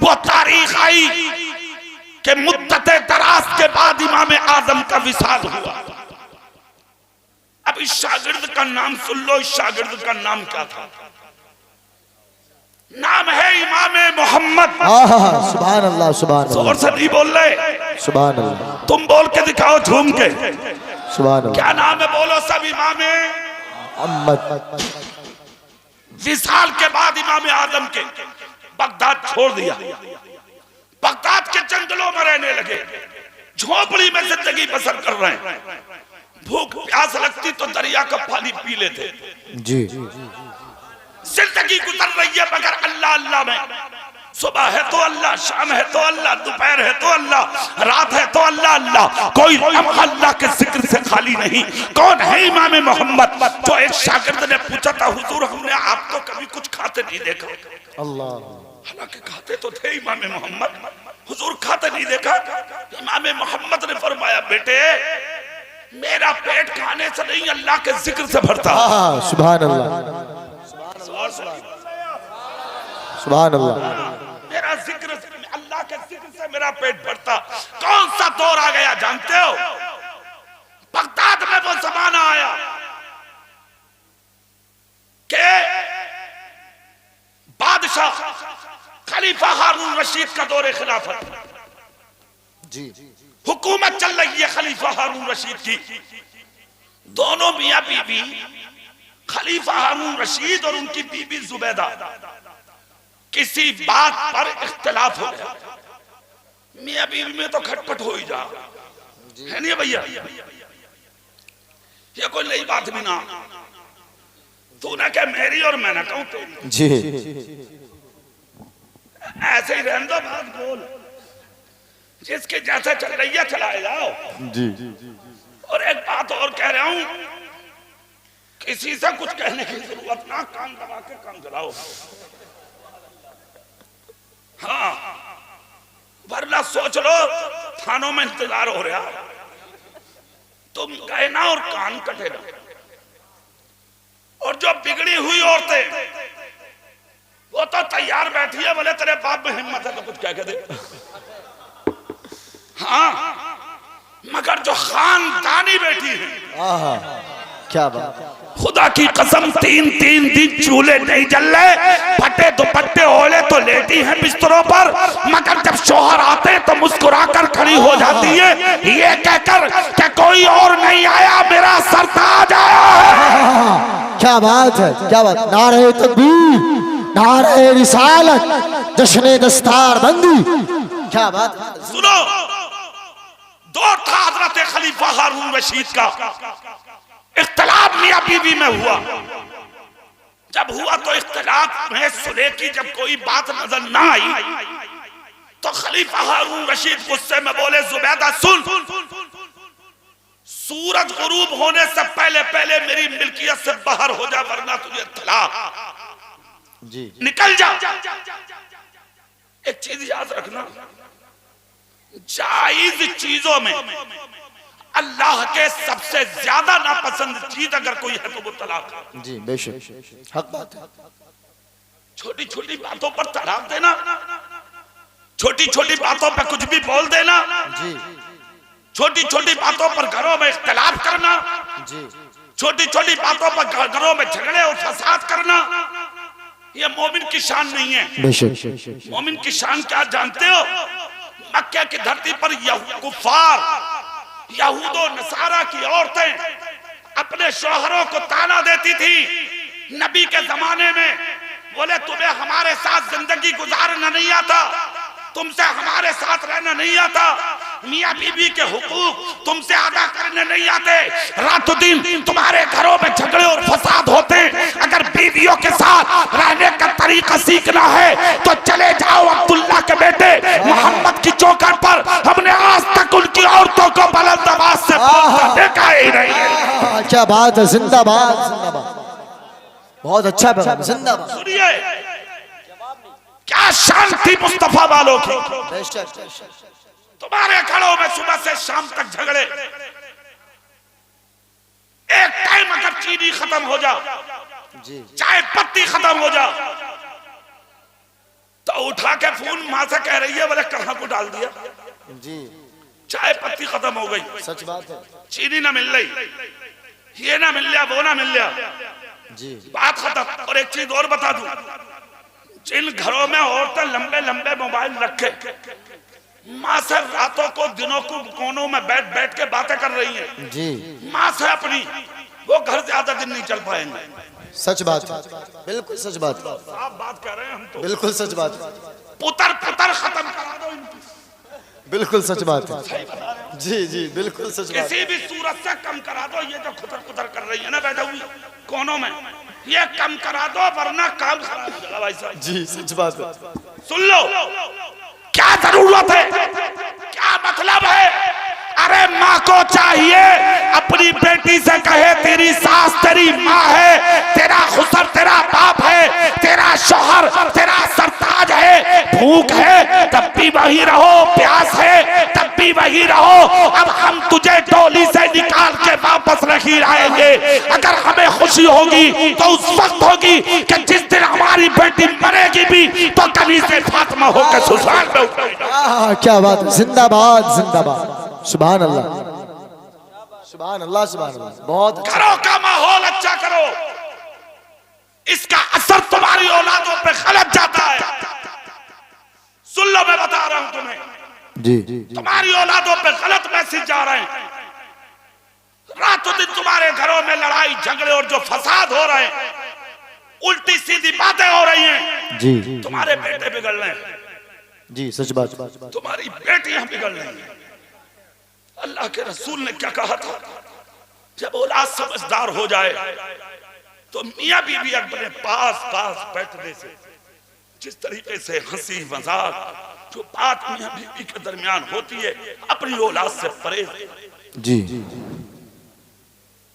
वो तारीख आई कि मुद्दते दराज के बाद इमाम आजम का विसाल हुआ। अब इस शागिर्द का नाम सुन लो। इस शागिर्द का नाम क्या था? नाम है इमाम मोहम्मद। सुभान अल्लाह, सुभान अल्लाह। जोर से नहीं बोल रहे? सुभान अल्लाह। तुम बोल के दिखाओ झूम के। सुभान अल्लाह। क्या नाम है? बोलो सब। इमाम मोहम्मद। विसाल के बाद इमाम आदम के बगदाद छोड़ दिया। बगदाद के जंगलों में रहने लगे, झोपड़ी में जिंदगी बसर कर रहे हैं। भूख प्यास लगती तो दरिया का पानी पी लेते। जी। जिंदगी गुजर रही है मगर अल्लाह अल्लाह में। सुबह है तो अल्लाह, शाम है तो अल्लाह, दोपहर है तो अल्लाह, रात है तो अल्लाह अल्लाह। कोई अल्लाह के जिक्र से खाली नहीं। कौन है इमाम मोहम्मद? जो एक शागिर्द ने पूछा था, हुजूर हमने आपको कभी कुछ खाते नहीं देखा। अल्लाह, हालांकि खाते तो थे इमाम मोहम्मद, हुजूर खाते नहीं देखा। इमाम मोहम्मद ने फरमाया, बेटे मेरा पेट खाने से नहीं अल्लाह के जिक्र से भरता। सुभान अल्लाह, सुभान अल्लाह। मेरा जिक्र, अल्लाह के जिक्र से मेरा पेट भरता। कौन सा दौर आ गया जानते हो? बगदाद में वो जमाना आया कि बादशाह खलीफा हारून रशीद का दौरे खिलाफत जी, हुकूमत चल रही है खलीफा हारून रशीद की। दोनों मियां बीबी, खलीफा हारून रशीद और उनकी बीबी जुबैदा, किसी बात पर इख्तिलाफ हो गया। मियां बीवी में तो खटपट हो ही जा, है नहीं भैया? ये कोई नई बात भी ना। तू ना क्या मेरी और मैं ना कहूं तेरी जी। ऐसे ही रहने दो, बात बोल, जिसके जैसे चल रही है चलाए जाओ जी। और एक बात और कह रहा हूं, किसी से कुछ कहने की जरूरत ना, कान दबा के काम चलाओ। हाँ, वरना सोच लो थानों में इंतजार हो रहा, तुम गए ना और कान कटे ना। और जो बिगड़ी हुई औरतें वो तो तैयार बैठी है, बोले तेरे बाप में हिम्मत है तो कुछ कह के दे। हाँ, मगर जो खानदानी बैठी है, क्या बात, खुदा की कसम 3-3 दिन चूल्हे नहीं जल रहे, फटे दुपट्टे ओले तो लेटी हैं बिस्तरों पर, मगर जब शौहर आते हैं तो मुस्कुराकर खड़ी हो जाती है, ये कहकर कि कोई और नहीं आया, मेरा सरताज आया है। क्या बात है, क्या बात। नारे तकबीर, नारे रिसालत, जश्न दस्तार बंदी। क्या बात। सुनो, दौर था हजरत खलीफा हारून रशीद का, इख्तिलाफ मियां बीवी में हुआ। जब हुआ तो इख्तिलाफ में सुलह की जब कोई बात नजर ना आई तो खलीफा हारून रशीद गुस्से में बोले, जुबैदा सुन, सूरज गुरूब होने से पहले पहले मेरी मिल्कियत से बाहर हो जा, वरना तुझे तलाक जी। निकल जा। एक चीज याद रखना, जायज चीजों में अल्लाह के सबसे ज्यादा नापसंद चीज अगर कोई है तो वो तलाक है। जी बेशक, हक बात है। छोटी छोटी बातों पर तलाक देना, छोटी छोटी बातों पर कुछ भी बोल देना जी, छोटी छोटी बातों पर घरों में इख्तिलाफ करना जी, छोटी छोटी बातों पर घरों में झगड़े और फसाद करना, ये मोमिन की शान नहीं है। बेशक। मोमिन की शान क्या जानते हो? मक्के की धरती पर कुफार यहूदो नसारा की औरतें अपने शौहरों को ताना देती थी नबी के जमाने में, बोले तुम्हें हमारे साथ जिंदगी गुजारना नहीं आता, तुमसे हमारे साथ रहना नहीं आता, मियां बीबी के हुकूक तुमसे अदा करने नहीं आते, रातों दिन तुम्हारे घरों में झगड़े और फसाद होते। अगर बीवियों के साथ रहने का तरीका सीखना है तो चले जाओ अब्दुल्ला के बेटे मोहम्मद की चौखट पर। हमने आज तक उनकी औरतों को बुलंद आवाज से देखा ही नहीं है। क्या बात है, जिंदाबाद जिंदाबाद, बहुत अच्छा पैगाम, जिंदाबाद। सुनिए क्या शांति मुस्तफा वालों की। तुम्हारे घरों में सुबह से शाम तक झगड़े, एक टाइम अगर चीनी खत्म हो जा, चाय पत्ती खत्म हो जा, तो उठा के फोन माँ से कह रही है, बोले कहाँ को डाल दिया जी, चाय पत्ती खत्म हो गई, सच बात है चीनी ना मिल रही, ये ना मिल लिया, वो ना मिल लिया जी, बात खत्म। और एक चीज और बता दूं, जिन घरों में औरतें लंबे लंबे मोबाइल रखे माँ से रातों को दिनों को कोनों में बैठ बैठ के बातें कर रही हैं जी, माँ से अपनी, वो घर ज्यादा दिन नहीं चल पाएंगे। सच बात है, बिल्कुल सच बात, साफ बात कर रहे हैं हम तो, बिल्कुल सच बात, पुतर पुतर खत्म करा दो इनकी, बिल्कुल सच बात है जी जी, बिल्कुल सच बात, किसी भी सूरत से कम करा दो। ये जो खुतर खुतर कर रही है ना बैठा हुई कोनों में, ये कम करा दो वरना काम खराब हो जाएगा भाई साहब। जी सच बात है, सुन लो, क्या जरूरत है, क्या मतलब है। अरे माँ को चाहिए अपनी बेटी से कहे तेरी सास तेरी माँ है, तेरा खुसर तेरा बाप है, तेरा शौहर तेरा सरताज है। भूख है तब भी वही रहो, प्यास है तब भी वही रहो। अब हम तुझे डोली से निकाल के वापस नहीं लाएंगे। अगर हमें खुशी होगी तो उस वक्त होगी कि जिस दिन हमारी बेटी मरेगी भी तो कभी से फातिमा होकर ससुराल में उठेगी। क्या बात है, जिंदाबाद जिंदाबाद, सुभान अल्लाह सुभान अल्लाह सुभान अल्लाह। बहुत घरों का माहौल अच्छा करो, इसका असर तुम्हारी औलादों पे गलत जाता है। सुन लो, मैं बता रहा हूं तुम्हें, जी तुम्हारी औलादों पे गलत मैसेज जा रहे हैं। रातों दिन तुम्हारे घरों में लड़ाई झगड़े और जो फसाद हो रहे हैं, उल्टी सीधी बातें हो रही हैं। जी तुम्हारे बेटे बिगड़ रहे हैं, जी सच बात। तुम्हारी बेटियां बिगड़ रही हैं। अल्लाह के रसूल ने क्या कहा था, जब औलाद समझदार हो जाए तो मियां बीवी अपने पास बैठने से जिस तरीके से हंसी मजाक जो बात मियां बीवी के दरमियान होती है, अपनी औलाद से परहेज। जी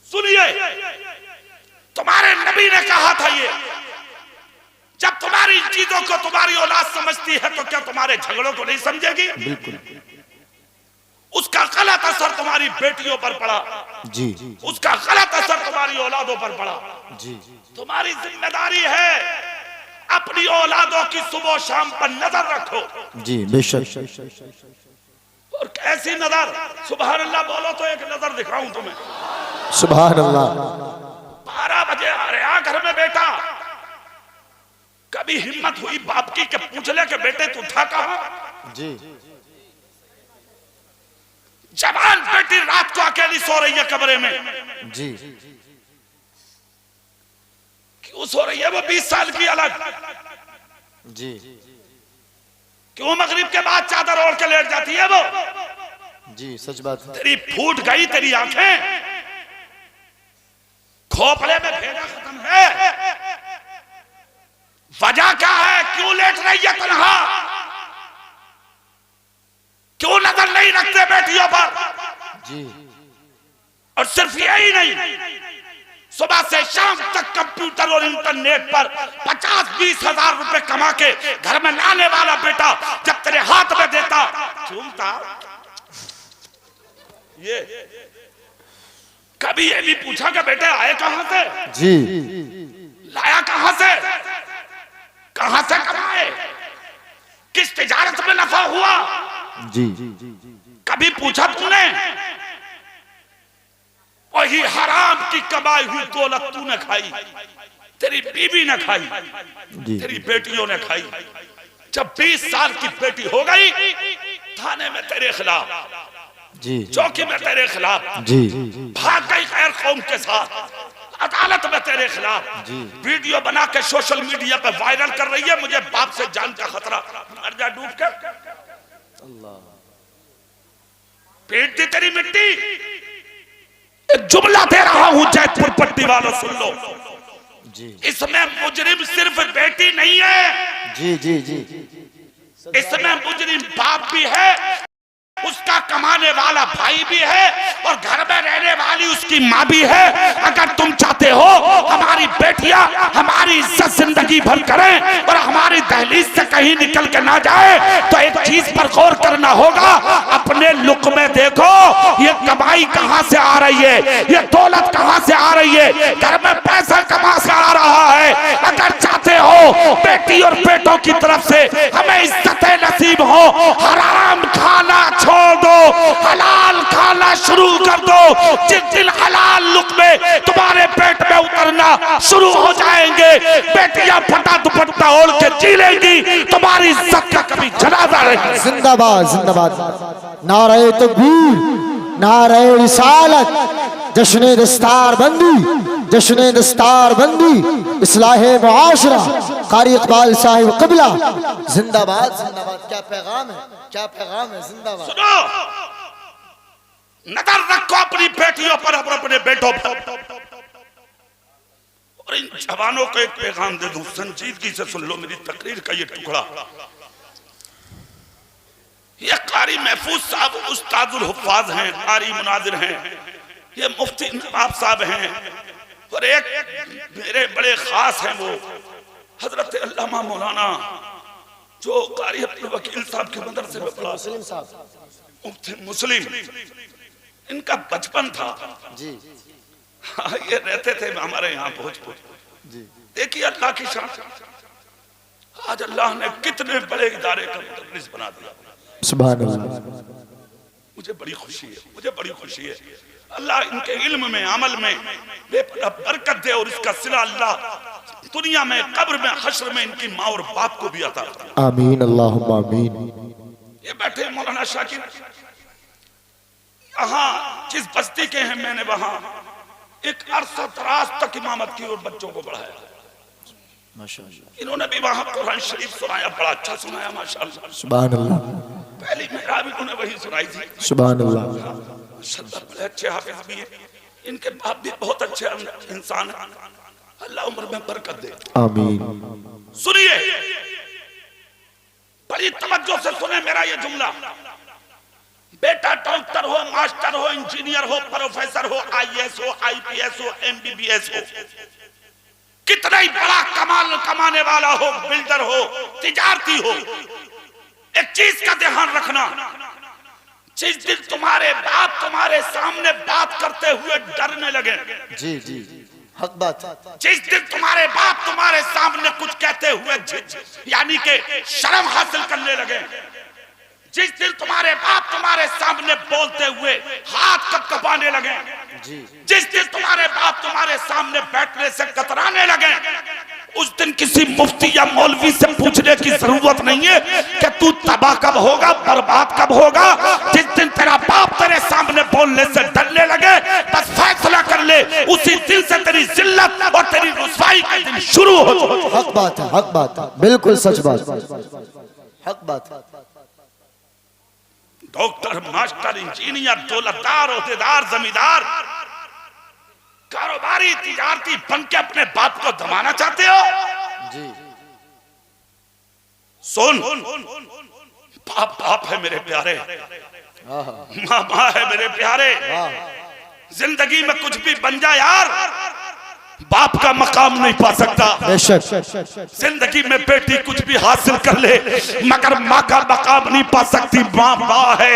सुनिए, तुम्हारे नबी ने कहा था ये, जब तुम्हारी चीजों को तुम्हारी औलाद समझती है तो क्या तुम्हारे झगड़ों को नहीं समझेगी। बिल्कुल। उसका गलत असर तुम्हारी बेटियों पर पड़ा, जी उसका गलत असर तुम्हारी औलादों पर पड़ा। जी तुम्हारी जिम्मेदारी है अपनी औलादों की सुबह शाम पर नजर रखो। जी बेशक। और कैसी नजर, सुभान अल्लाह बोलो तो एक नजर दिखाऊं तुम्हें। सुभान अल्लाह। 12 बजे आ रहा घर में बेटा, कभी हिम्मत हुई बाप की कि पूछ ले कि बेटे तू था कहां। जी जवान बेटी रात को अकेली सो रही है कमरे में, जी क्यों सो रही है वो 20 साल की अलग। जी क्यों मगरिब के बाद चादर ओढ़ के लेट जाती है वो। जी सच बात। तेरी फूट गई तेरी आंखें, खोपड़े में भेजा खत्म है। वजह क्या है, क्यों लेट रही है तन्हा, क्यों नजर नहीं रखते बेटियों पर। जी और सिर्फ यही नहीं, सुबह से शाम तक कंप्यूटर और इंटरनेट पर 50-20 हजार रुपए कमा के घर में लाने वाला बेटा जब तेरे हाथ में देता चूमता, ये कभी ये भी पूछा कि बेटे आए कहां से, जी लाया कहां से कमाए, किस तिजारत में नफा हुआ, जी कभी पूछा तूने। वही हराम की कमाई हुई दौलत तूने खाई, तेरी बीवी ने खाई, तेरी बेटियों ने खाई। जब 20 साल की बेटी हो गई, थाने में तेरे खिलाफ, जी चौकी में तेरे खिलाफ, जी भाग गई गैर कौम के साथ, अदालत में तेरे खिलाफ वीडियो बना के सोशल मीडिया पे वायरल कर रही है, मुझे बाप से जान का खतरा, मर जा डूब के। पेट दी तेरी मिट्टी। एक जुमला दे रहा हूं जयपुर पट्टी वालों, सुन लो जी। इसमें मुजरिम सिर्फ बेटी नहीं है, जी जी जी इसमें मुजरिम बाप भी है, उसका कमाने वाला भाई भी है और घर में रहने वाली उसकी माँ भी है। अगर तुम चाहते हो हमारी बेटियां हमारी इज्जत जिंदगी भर करें और हमारी दहलीज से कहीं निकल के ना जाए, तो एक चीज पर गौर करना होगा, अपने लुक में देखो ये कमाई कहां से आ रही है, ये दौलत कहां से आ रही है, घर में पैसा कहां से आ रहा है। अगर चाहते हो बेटी और बेटों की तरफ से हमें इज्जतें नसीब हो, हराम खाना छोड़ दो, हलाल खाना शुरू कर दो। जिस दिन हलाल लुक़्मे तुम्हारे पेट में उतरना शुरू हो जाएंगे, बेटियां फटा दुपट्टा ओढ़ के जी लेंगी, तुम्हारी इज्जत का कभी जनाजा नहीं। जिंदाबाद जिंदाबाद। नारे तकबीर, नारे रिसालत, जश्न दस्तार बंदी, जश्न दस्तार बंदी, इस्लाहे मुआशरा, कारी इकबाल साहिब क़िबला, जिंदाबाद जिंदाबाद। क्या पैगाम है, क्या पैगाम है, जिंदाबाद। सुनो, नजर रखो अपनी बेटियों पर और अपने बेटों पर। और इन जवानों को एक पैगाम दे दूं, संजीदगी से सुन लो मेरी तकरीर का ये टुकड़ा। ये कारी महफूज साहब उस्तादुल हुफ्फाज हैं, कारी मुनाजिर हैं, ये मुफ्ती नवाब साहब हैं, और एक मेरे बड़े खास हैं वो हजरत अल्लामा मौलाना जो कारी अब्दुल वकील साहब के मदरसे में पढ़ा, मुस्लिम साहब मुफ्ती मुस्लिम, इनका बचपन था जी हाँ, ये रहते थे हमारे यहाँ भोजपुर जी। देखिए अल्लाह की शान, आज अल्लाह ने कितने बड़े इदारे का मुदर्रिस बना दिया। सुभान अल्लाह। मुझे बड़ी खुशी है, मुझे बड़ी खुशी है। अल्लाह इनके इल्म में, अमल में बरकत दे, और इसका सिला अल्लाह दुनिया में, कब्र में, हश्र में इनकी माँ और बाप को भी अता करे। आमीन अल्लाहुम्मा आमीन। ये बैठे मौलाना शाकिर, यहाँ जिस बस्ती के हैं मैंने वहां एक अरसा दराज तक इमामत की और बच्चों को बढ़ाया माशाअल्लाह। इन्होंने भी वहां कुरान शरीफ सुनाया, बड़ा अच्छा सुनाया माशाअल्लाह। सुभान अल्लाह। पहली मेहराब इन्होंने वही सुनाई थी। सुभान अल्लाह। माशाअल्लाह बड़े अच्छे हाफिज भी हैं, इनके बाप भी बहुत अच्छे इंसान हैं, अल्लाह उम्र में बरकत दे। आमीन। सुनिए, बड़ी तवज्जो से सुने मेरा ये जुमला। बेटा डॉक्टर हो, मास्टर हो, इंजीनियर हो, प्रोफेसर हो, आईएएस हो, आईपीएस हो, एमबीबीएस हो, कितना ही बड़ा कमाल कमाने वाला हो, बिल्डर हो, तिजारती हो, एक चीज का ध्यान रखना, जिस दिन तुम्हारे बाप तुम्हारे सामने बात करते हुए डरने लगे, जी जी हक बात, जिस दिन तुम्हारे बाप तुम्हारे सामने कुछ कहते हुए यानी कि शर्म हासिल करने लगे, जिस दिन तुम्हारे बाप तुम्हारे सामने बोलते हुए हाथ कपकपाने लगे, जिस दिन तुम्हारे बाप तुम्हारे सामने बैठने से कतराने लगे, उस दिन किसी मुफ्ती या मौलवी से पूछने की जरूरत नहीं है कि तू तबाह कब होगा, बर्बाद कब होगा। जिस दिन तेरा बाप तेरे सामने बोलने से डरने लगे, बस फैसला कर ले, उसी दिन से तेरी जिल्लत और तेरी रुसवाई का दिन शुरू हो जाए। हक बात है, हक बात है, बिल्कुल सच बात, हक बात है। डॉक्टर, मास्टर, इंजीनियर, दौलतदार, ओहदेदार, जमींदार, कारोबारी, तिजारती बन के अपने बाप को दबाना चाहते हो? जी। सुन, बाप बाप है मेरे प्यारे, माँ माँ है मेरे प्यारे। जिंदगी में कुछ भी बन जा यार, बाप का मकाम नहीं पा सकता। जिंदगी में बेटी कुछ भी हासिल कर ले, मगर माँ का मकाम नहीं पा सकती। माँ माँ है,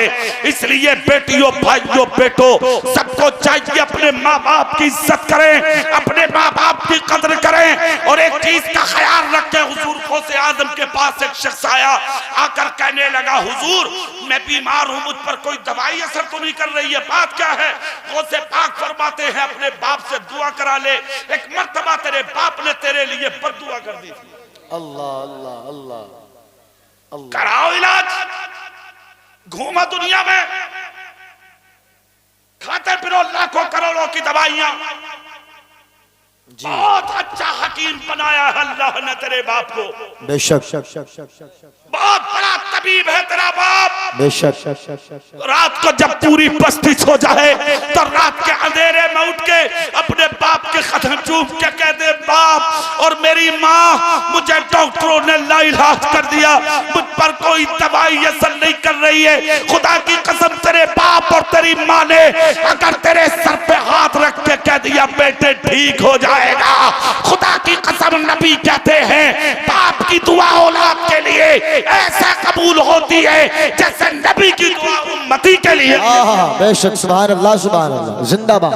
इसलिए बेटियों, भाइयों, बेटों, सबको चाहिए अपने माँ बाप की इज्जत करें, अपने माँ बाप की कदर करें। और एक चीज का ख्याल रखें, हुजूर गौसे आजम के पास एक शख्स आया, आकर कहने लगा, हुजूर मैं बीमार हूँ, मुझ पर कोई दवाई असर तो नहीं कर रही है, बात क्या है? गौसे पाक फरमाते हैं, अपने बाप से दुआ करा ले। एक मर्तबा तेरे बाप ने तेरे लिए बद्दुआ कर दी थी। अल्लाह अल्लाह अल्लाह अल्लाह। कराओ इलाज, घूमा दुनिया में, खाते पिरो लाखों करोड़ों की दवाइयां, बहुत अच्छा हकीम बनाया है अल्लाह ने तेरे बाप को। बेशक, बहुत बड़ा तबीब है तेरा बाप। बेशक। रात को जब पूरी बस्ती सो जाए तो रात के अंधेरे में उठ के अपने बाप के कदम चूम के कह दे, बाप और मेरी माँ, मुझे डॉक्टरों ने लाइलाज कर दिया, मुझ पर कोई दवाई असर नहीं कर रही है। खुदा की कसम तेरे बाप और तेरी माँ ने अगर तेरे सर पे हाथ रख के कह दिया, बेटे ठीक हो जाएगा, खुदा की कसम नबी कहते हैं बाप की दुआ औलाद के लिए ऐसा कबूल होती है जैसे नबी की दुआ उम्मती के लिए। बेशक, सुभान अल्लाह, सुभान अल्लाह, जिंदाबाद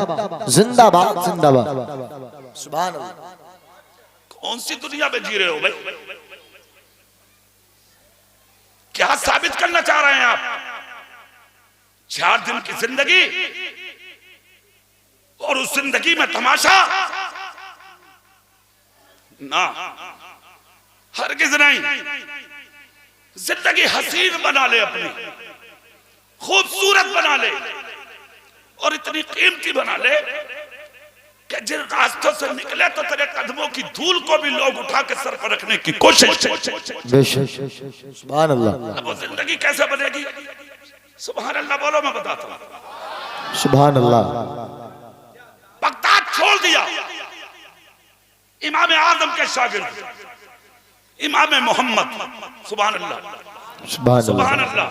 जिंदाबाद जिंदाबाद, सुभान अल्लाह। कौन सी दुनिया में जी रहे हो भाई? क्या साबित करना चाह रहे हैं आप? 4 दिन की जिंदगी और उस जिंदगी में तमाशा ना, हरगिज नहीं। जिंदगी हसीन बना ले, अपनी खूबसूरत बना ले, और इतनी कीमती बना ले कि जिन रास्तों से निकले तो तेरे कदमों की धूल को भी लोग उठा के सर पर रखने की कोशिश। सुभान अल्लाह। अब वो जिंदगी कैसे बनेगी? सुभान अल्लाह बोलो, मैं बताता हूं। सुभान अल्लाह। बगदाद छोड़ दिया, इमाम आजम के शागिर्द इमाम मोहम्मद, सुभान अल्लाह, सुभान सुभान अल्लाह।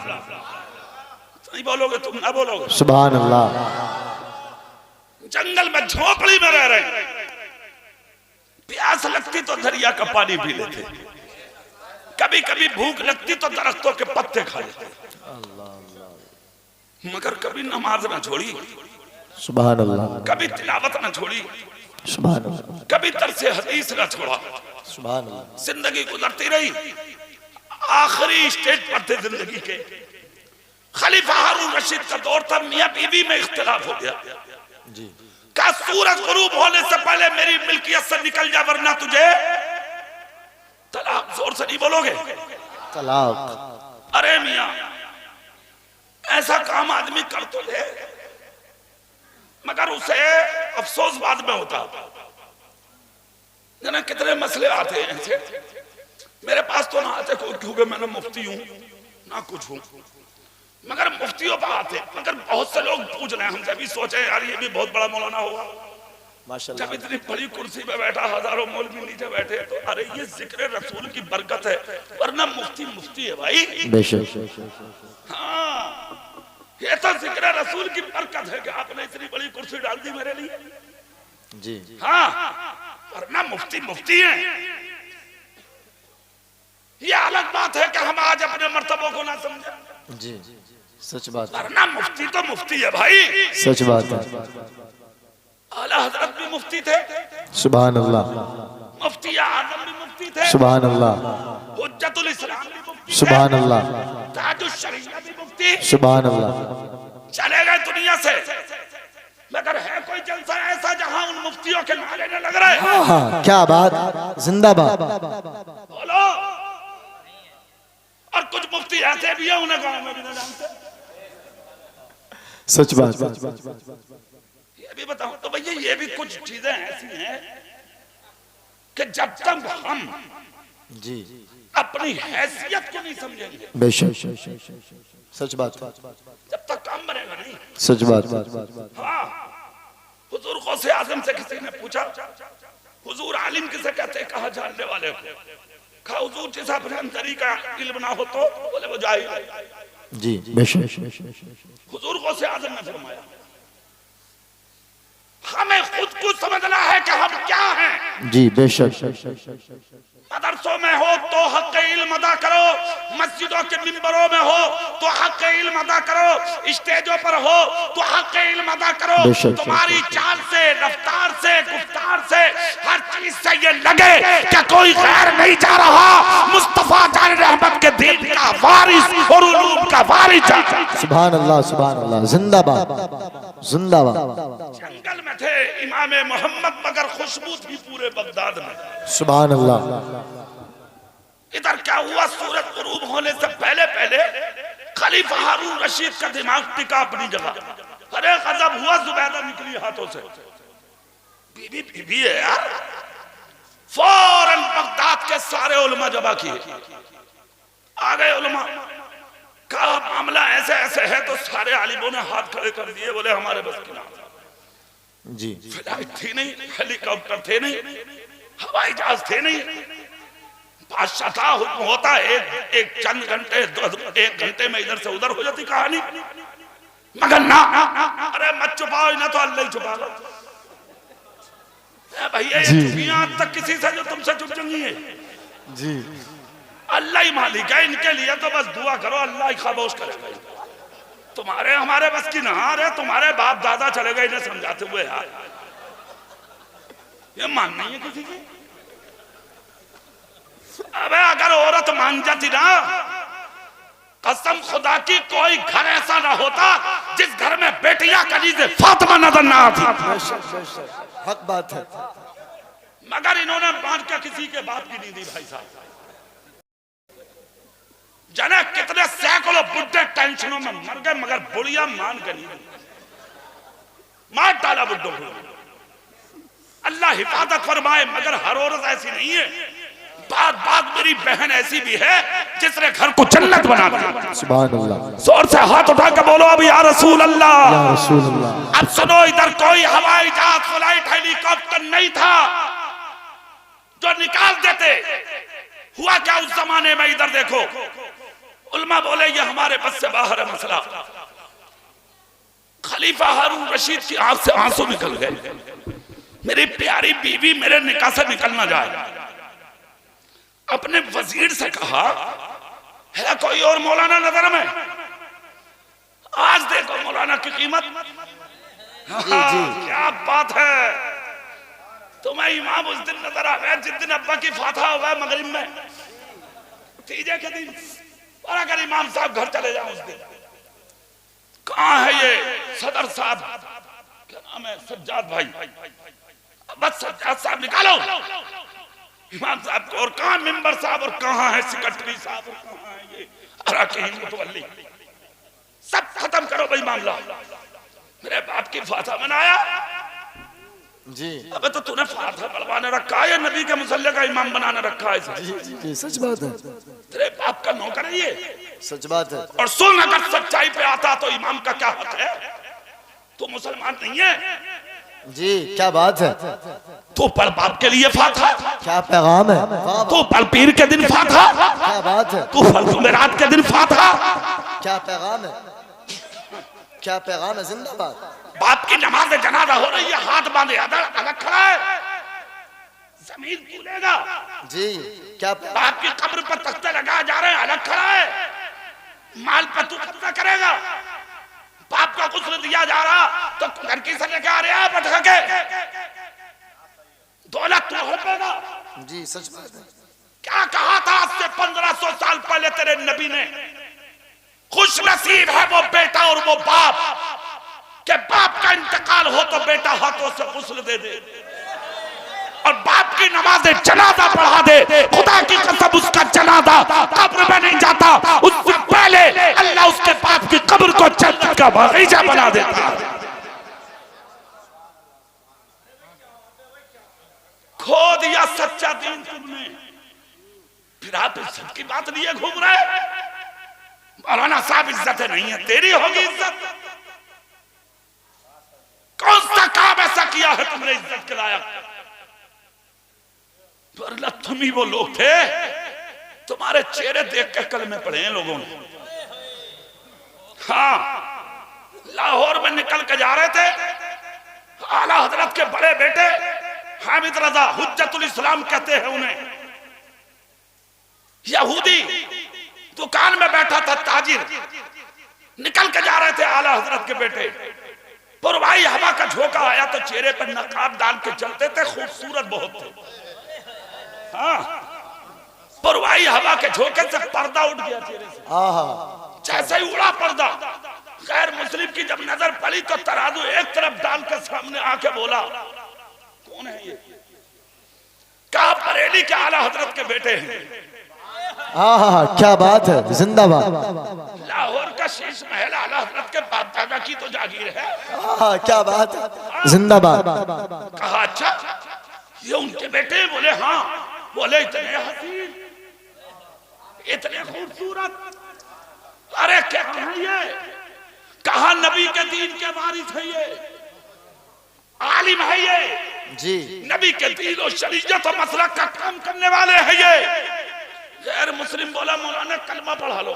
नहीं बोलोगे तुम, ना बोलोगे। सुभान अल्लाह। जंगल में झोपड़ी में रह रहे, प्यास लगती तो दरिया का पानी पी लेते, कभी कभी भूख लगती तो दरख्तों के पत्ते खा लेते, मगर कभी नमाज ना छोड़ी, सुभान अल्लाह। कभी तिलावत ना छोड़ी, सुभान अल्लाह। कभी तरसे हदीस ना छोड़ा। सुभान अल्लाह। जिंदगी गुजरती रही, आखिरी स्टेज पर थे जिंदगी के। खलीफा हारून रशीद का दौर था, मियां बीवी में इख्तिलाफ हो गया जी। का सूरज गुरूब होने से पहले मेरी मिल्कियत से निकल जा वरना तुझे तलाक। जोर से नहीं बोलोगे। तलाक। अरे मियां, ऐसा काम आदमी कर तो ले, मगर उसे अफसोस बाद में होता। जना कितने मसले आते हैं ऐसे, मेरे पास तो ना आते क्योंकि मैं ना मुफ्ती हूं ना कुछ हूं, मगर मुफ्तियों पर आते। मगर बहुत से लोग पूछ रहे हैं हमसे, भी सोचे यार ये भी बहुत बड़ा मौलाना होगा माशाल्लाह। जब इतनी बड़ी कुर्सी पे बैठा, हजारों मौलवी नीचे बैठे, तो अरे ये जिक्र रसूल की बरकत है, वरना मुफ्ती मुफ्ती है भाई। बेशक। हाँ, ये तो जिक्र रसूल की बरकत है कि आपने इतनी बड़ी कुर्सी डाल दी मेरे लिए जी। हाँ, वरना मुफ्ती मुफ्ती है। ये अलग बात है कि हम आज अपने मर्तबों को ना समझे जी, सच बात है। वरना मुफ्ती तो मुफ्ती है भाई। सच बात है। आला हजरत भी मुफ्ती थे, सुभान अल्लाह। मुफ्ती आजम भी मुफ्ती थे, सुभान अल्लाह। हुज्जतुल इस्लाम भी मुफ्ती थे, सुभान अल्लाह। ताजुश शरीया भी मुफ्ती। सुभान अल्लाह। चले गए दुनिया से, मगर है कोई जलसा ऐसा जहां उन मुफ्तियों के नारे न लग रहे हैं? हाँ, क्या बात, जिंदाबाद। बोलो। और कुछ मुफ्ती ऐसे भी है, उन्हें गांव में भी नहीं जानते। सच बात। ये भी बताऊं तो भैया, ये भी कुछ चीजें ऐसी हैं कि जब तक हम जी अपनी हैसियत को नहीं समझेंगे, बेशक। सच बात। जब तक काम बनेगा नहीं। सच बात। हाँ, हुजूर गौसे आजम से किसी ने पूछा, हुजूर आलिम किसे कहते, कहा जानने वाले को। कहा हुजूर जिस अपने अंदरी का इल्म ना हो तो, बोले वो जाहिल है। जी बेशक। हुजूर गौसे आजम ने फरमाया, हमें खुद को समझना है कि हम क्या हैं। जी बेशक। मदरसों में हो तो हक इल्म अदा करो, मस्जिदों के मिंबरों में हो तो हक इल्म अदा करो, स्टेजों पर हो तो हक इल्म अदा करो। तुम्हारी चाल से, रफ्तार से, गुफ्तार से, हर चीज से ये लगे कि कोई गैर नहीं जा रहा, मुस्तफा जान रहमत के दीन का वारिस और उलूम का वारिस है। सुभान अल्लाह, सुभान अल्लाह। जिंदाबाद, जिंदाबाद। जंगल में थे इमाम मोहम्मद, मगर खुशबू थी पूरे बगदाद में। सुभान अल्लाह। इधर क्या हुआ, सूरज गुरूब होने से पहले पहले खलीफा हारून रशीद का दिमाग टिका अपनी जगह। अरे गजब हुआ, जुबैदा निकली हाथों से। बीबी बीबी है यार। फौरन बगदाद के सारे उलमा जमा किए, आ गए उलमा। कहा मामला ऐसे ऐसे है, तो सारे आलिमों ने हाथ खड़े कर दिए, बोले हमारे बस की ना। जी। फ्लाइट थी नहीं, हेलीकॉप्टर थे नहीं, हवाई जहाज थे नहीं, बादशाह था, हुक्म होता एक चंद घंटे, 1 घंटे में इधर से उधर हो जाती कहानी, मगर ना। अरे मत छुपाओ ना, तो अल्लाह ही छुपाओ भैया। ये चुपियां आज तक किसी से जो तुमसे चुप चंगी है जी, अल्लाह ही मालिक है इनके लिए, तो बस दुआ करो अल्लाह ही खामोश करेगा। तुम्हारे हमारे बस की ना। अरे तुम्हारे बाप दादा चले गए इन्हें समझाते हुए यार, ये मान नहीं है किसी की। अबे अगर औरत मान जाती ना, कसम खुदा की कोई घर ऐसा ना होता जिस घर में बेटियां कनीज़े फातिमा नजर ना आती। हक बात है। मगर इन्होंने मान के किसी के बाप की नहीं दी भाई साहब। जाने कितने सैकड़ों बुढ़े टेंशनों में मर गए, मगर बुढ़िया मान के नहीं, मार डाला बुढ़ों को। अल्लाह हिफाजत फरमाए, मगर हर औरत ऐसी नहीं है। बात बात मेरी बहन ऐसी भी है जिसने घर को जन्नत बना दिया। सुभान अल्लाह। जोर से हाथ उठा के बोलो अब या रसूल अल्लाह, या रसूल अल्लाह। अब सुनो, इधर कोई हवाई जहाज, फ्लाइट, हेलीकॉप्टर नहीं था जो निकाल देते। हुआ क्या उस जमाने में, इधर देखो, उलमा बोले ये हमारे बस से बाहर है मसला। खलीफा हारून रशीद की आंख से आंसू निकल गए। मेरी प्यारी बीवी मेरे निकाह से निकल ना जाए। अपने वजीर से कहा है कोई और मौलाना नजर में? आज देखो मौलाना की कीमत। क्या बात है। तुम्हें इमाम उस दिन नजर आ गया जिस दिन अब्बा की फातहा हुआ मगरिब में, तीजे के दिन। और अगर इमाम साहब घर चले जाओ उस दिन, कहाँ है ये सदर साहब, क्या नाम है, सज्जाद भाई, बस सज्जाद साहब निकालो इमाम साहब को। और कहाँ मेंबर साहब, और कहाँ है सेक्रेटरी साहब, और कहाँ है ये अराकीन मुतवल्ली। सब खत्म करो भाई मामला। मेरे बाप की फातहा बनाया जी। अबे तो तूने फातहा पढ़वाने रखा है या नबी के मुसल्ले का इमाम बनाने रखा है? जी सच बात है। तेरे बाप का नौकर है ये, सच बात है। और सुन, अगर सच्चाई पे आता तो इमाम का क्या हक है? तू मुसलमान नहीं है जी, क्या बात है। तू पढ़ बाप के लिए फातहा, क्या पैगाम है। तू पढ़ पीर के दिन फातहा, क्या बात है। तू पढ़ जुमेरात के दिन फातहा। क्या पैगाम है, क्या पैगाम है। जिंदाबाद। बाप की नमाज जनाजा हो रही है, हाथ बांधे अलग खड़ा है, जमीन कूलेगा जी। क्या बाप की कब्र पर तख्ते लगाए जा रहे हैं, अलग खड़ा है, माल पर तू कब्जा करेगा। बाप का गुस्ल दिया जा रहा तो लड़की से लेके आ रहा है पटक के, दौलत तू हड़पेगा। जी सच बात है। क्या कहा था आज से 1500 साल पहले तेरे नबी ने? खुश नसीब है वो बेटा और वो बाप कि बाप का इंतकाल हो तो बेटा हाथों से गुस्ल दे दे और बाप की नमाज जनाजा पढ़ा दे। खुदा की कसम उसका जनाजा कब्र में नहीं जाता, उससे पहले अल्लाह उसके बाप की कब्र को जन्नत का बगीचा बना देता। खो दिया सच्चा दीन तुमने, फिर आप इज्जत की बात लिए घूम रहे। मौलाना साहब इज्जत नहीं है, तेरी होगी इज्जत। कौन सा काम ऐसा किया है तुमने इज्जत के लायक? पर तुम ही वो लोग थे, तुम्हारे चेहरे देख के कलमे पढ़े हैं लोगों ने। हाँ, लाहौर में निकल के जा रहे थे, आला हजरत के बड़े बेटे हामिद रजा हुज्जतुल इस्लाम कहते हैं उन्हें, यहूदी दुकान में बैठा था ताजिर, निकल के जा रहे थे आला हजरत के बेटे। पुरवाई हवा का झोंका आया तो चेहरे पर नकाब डाल के चलते थे, खूबसूरत बहुत थे। हाँ, पुरवाई हवा के झोंके से पर्दा उठ गया चेहरे से, जैसे ही उड़ा पर्दा। गैर मुस्लिम की जब नजर पड़ी तो तराजू एक तरफ डाल के सामने आके बोला, कौन है ये? कहा बरेली के आला हजरत के बेटे हैं। क्या बात है। जिंदाबाद। लाहौर का शीश महल आला हजरत के बाप दादा की तो जागीर है। क्या बात है। जिंदाबाद। कहा अच्छा ये उनके बेटे? बोले हाँ। बोले इतने हसीन, इतने खूबसूरत। अरे क्या कहा ये? कहा नबी के दीन के वारिस है ये, आलिम है ये जी, नबी के दीन और शरीयत और मसलक का काम करने वाले हैं ये। गैर मुस्लिम बोला मौलाना कलमा पढ़ा लो।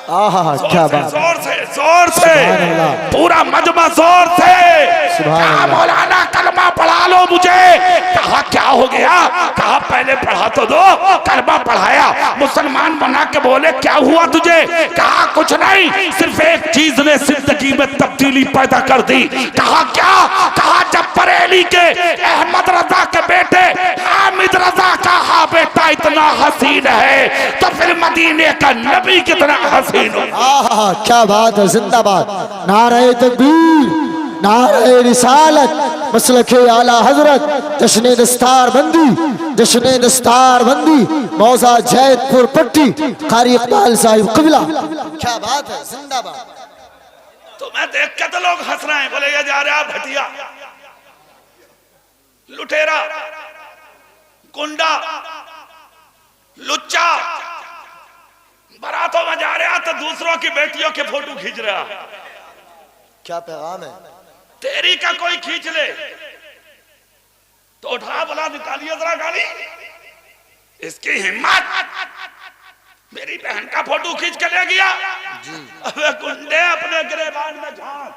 क्या बात। जोर से पूरा मजमा जोर से कहा मौलाना कलमा पढ़ा लो मुझे। कहा क्या हो गया? कहा पहले पढ़ा तो दो। कलमा पढ़ाया, मुसलमान बना के बोले क्या हुआ तुझे? कहा कुछ नहीं, सिर्फ एक चीज ने जिंदगी में तब्दीली पैदा कर दी। कहा क्या? कहा जब बरेली के अहमद रजा के बेटे हामिद रजा का बेटा इतना हसीन है तो फिर मदीने का नबी कितना हसीन। क्या बात है। जिंदाबाद। नारे तकबीर, नारे रिसालत, मसलके आला हजरत, जश्न दस्तार बंदी, जश्न दस्तार बंदी, मौजा जैदपुर पट्टी, कारी इकबाल साहिब क़िबला। क्या बात है। जिंदाबाद। तो मैं देख के तो लोग हंस रहे हैं, बोले ये जा रहा भटिया, लुटेरा, गुंडा, लुच्चा, बारातों में जा रहा तो दूसरों की बेटियों के फोटो खींच रहा। क्या पैगाम है। तेरी का कोई खींच ले तो उठा बोला निकालिए जरा गाली। इसकी हिम्मत मेरी बहन का फोटो खींच के ले गया। अबे गुंडे अपने गिरेबान में झांक,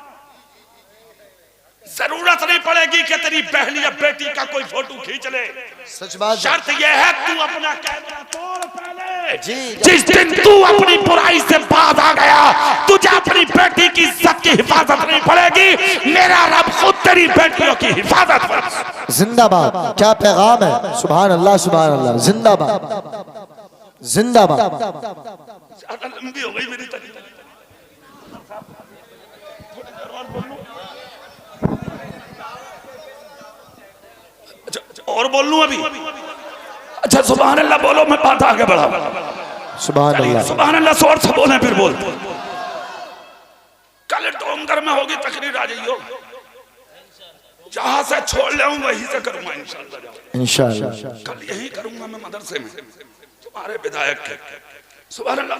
जरूरत नहीं पड़ेगी कि तेरी बहन या बेटी का कोई फोटो खींच ले। सच बात। शर्त यह है तू अपना कैमरा तोड़ पहले। जी। जिस दिन तू अपनी बुराई से बाज आ गया, तुझे अपनी बेटी की इज्जत की हिफाजत नहीं पड़ेगी, मेरा रब खुद तेरी बेटियों की हिफाजत पर। जिंदाबाद। क्या पैगाम है। सुभान अल्लाह सुभान अल्लाह। जिंदाबाद जिंदाबाद। ज्यादा लंबी हो गई मेरी तकलीफ। और बोल लूं अभी? अच्छा सुभान अल्लाह बोलो, मैं बात आगे बढ़ा। सुभान अल्लाह सुभान अल्लाह जोर से बोले फिर बोल। कल डोंगर में होगी तकरीर, आ जाइयो। जहां से छोड़ ले वहीं से करूंगा इंशाल्लाह। इंशाल्लाह कल यही करूंगा मैं मदरसे में तुम्हारे विधायक के। सुभान अल्लाह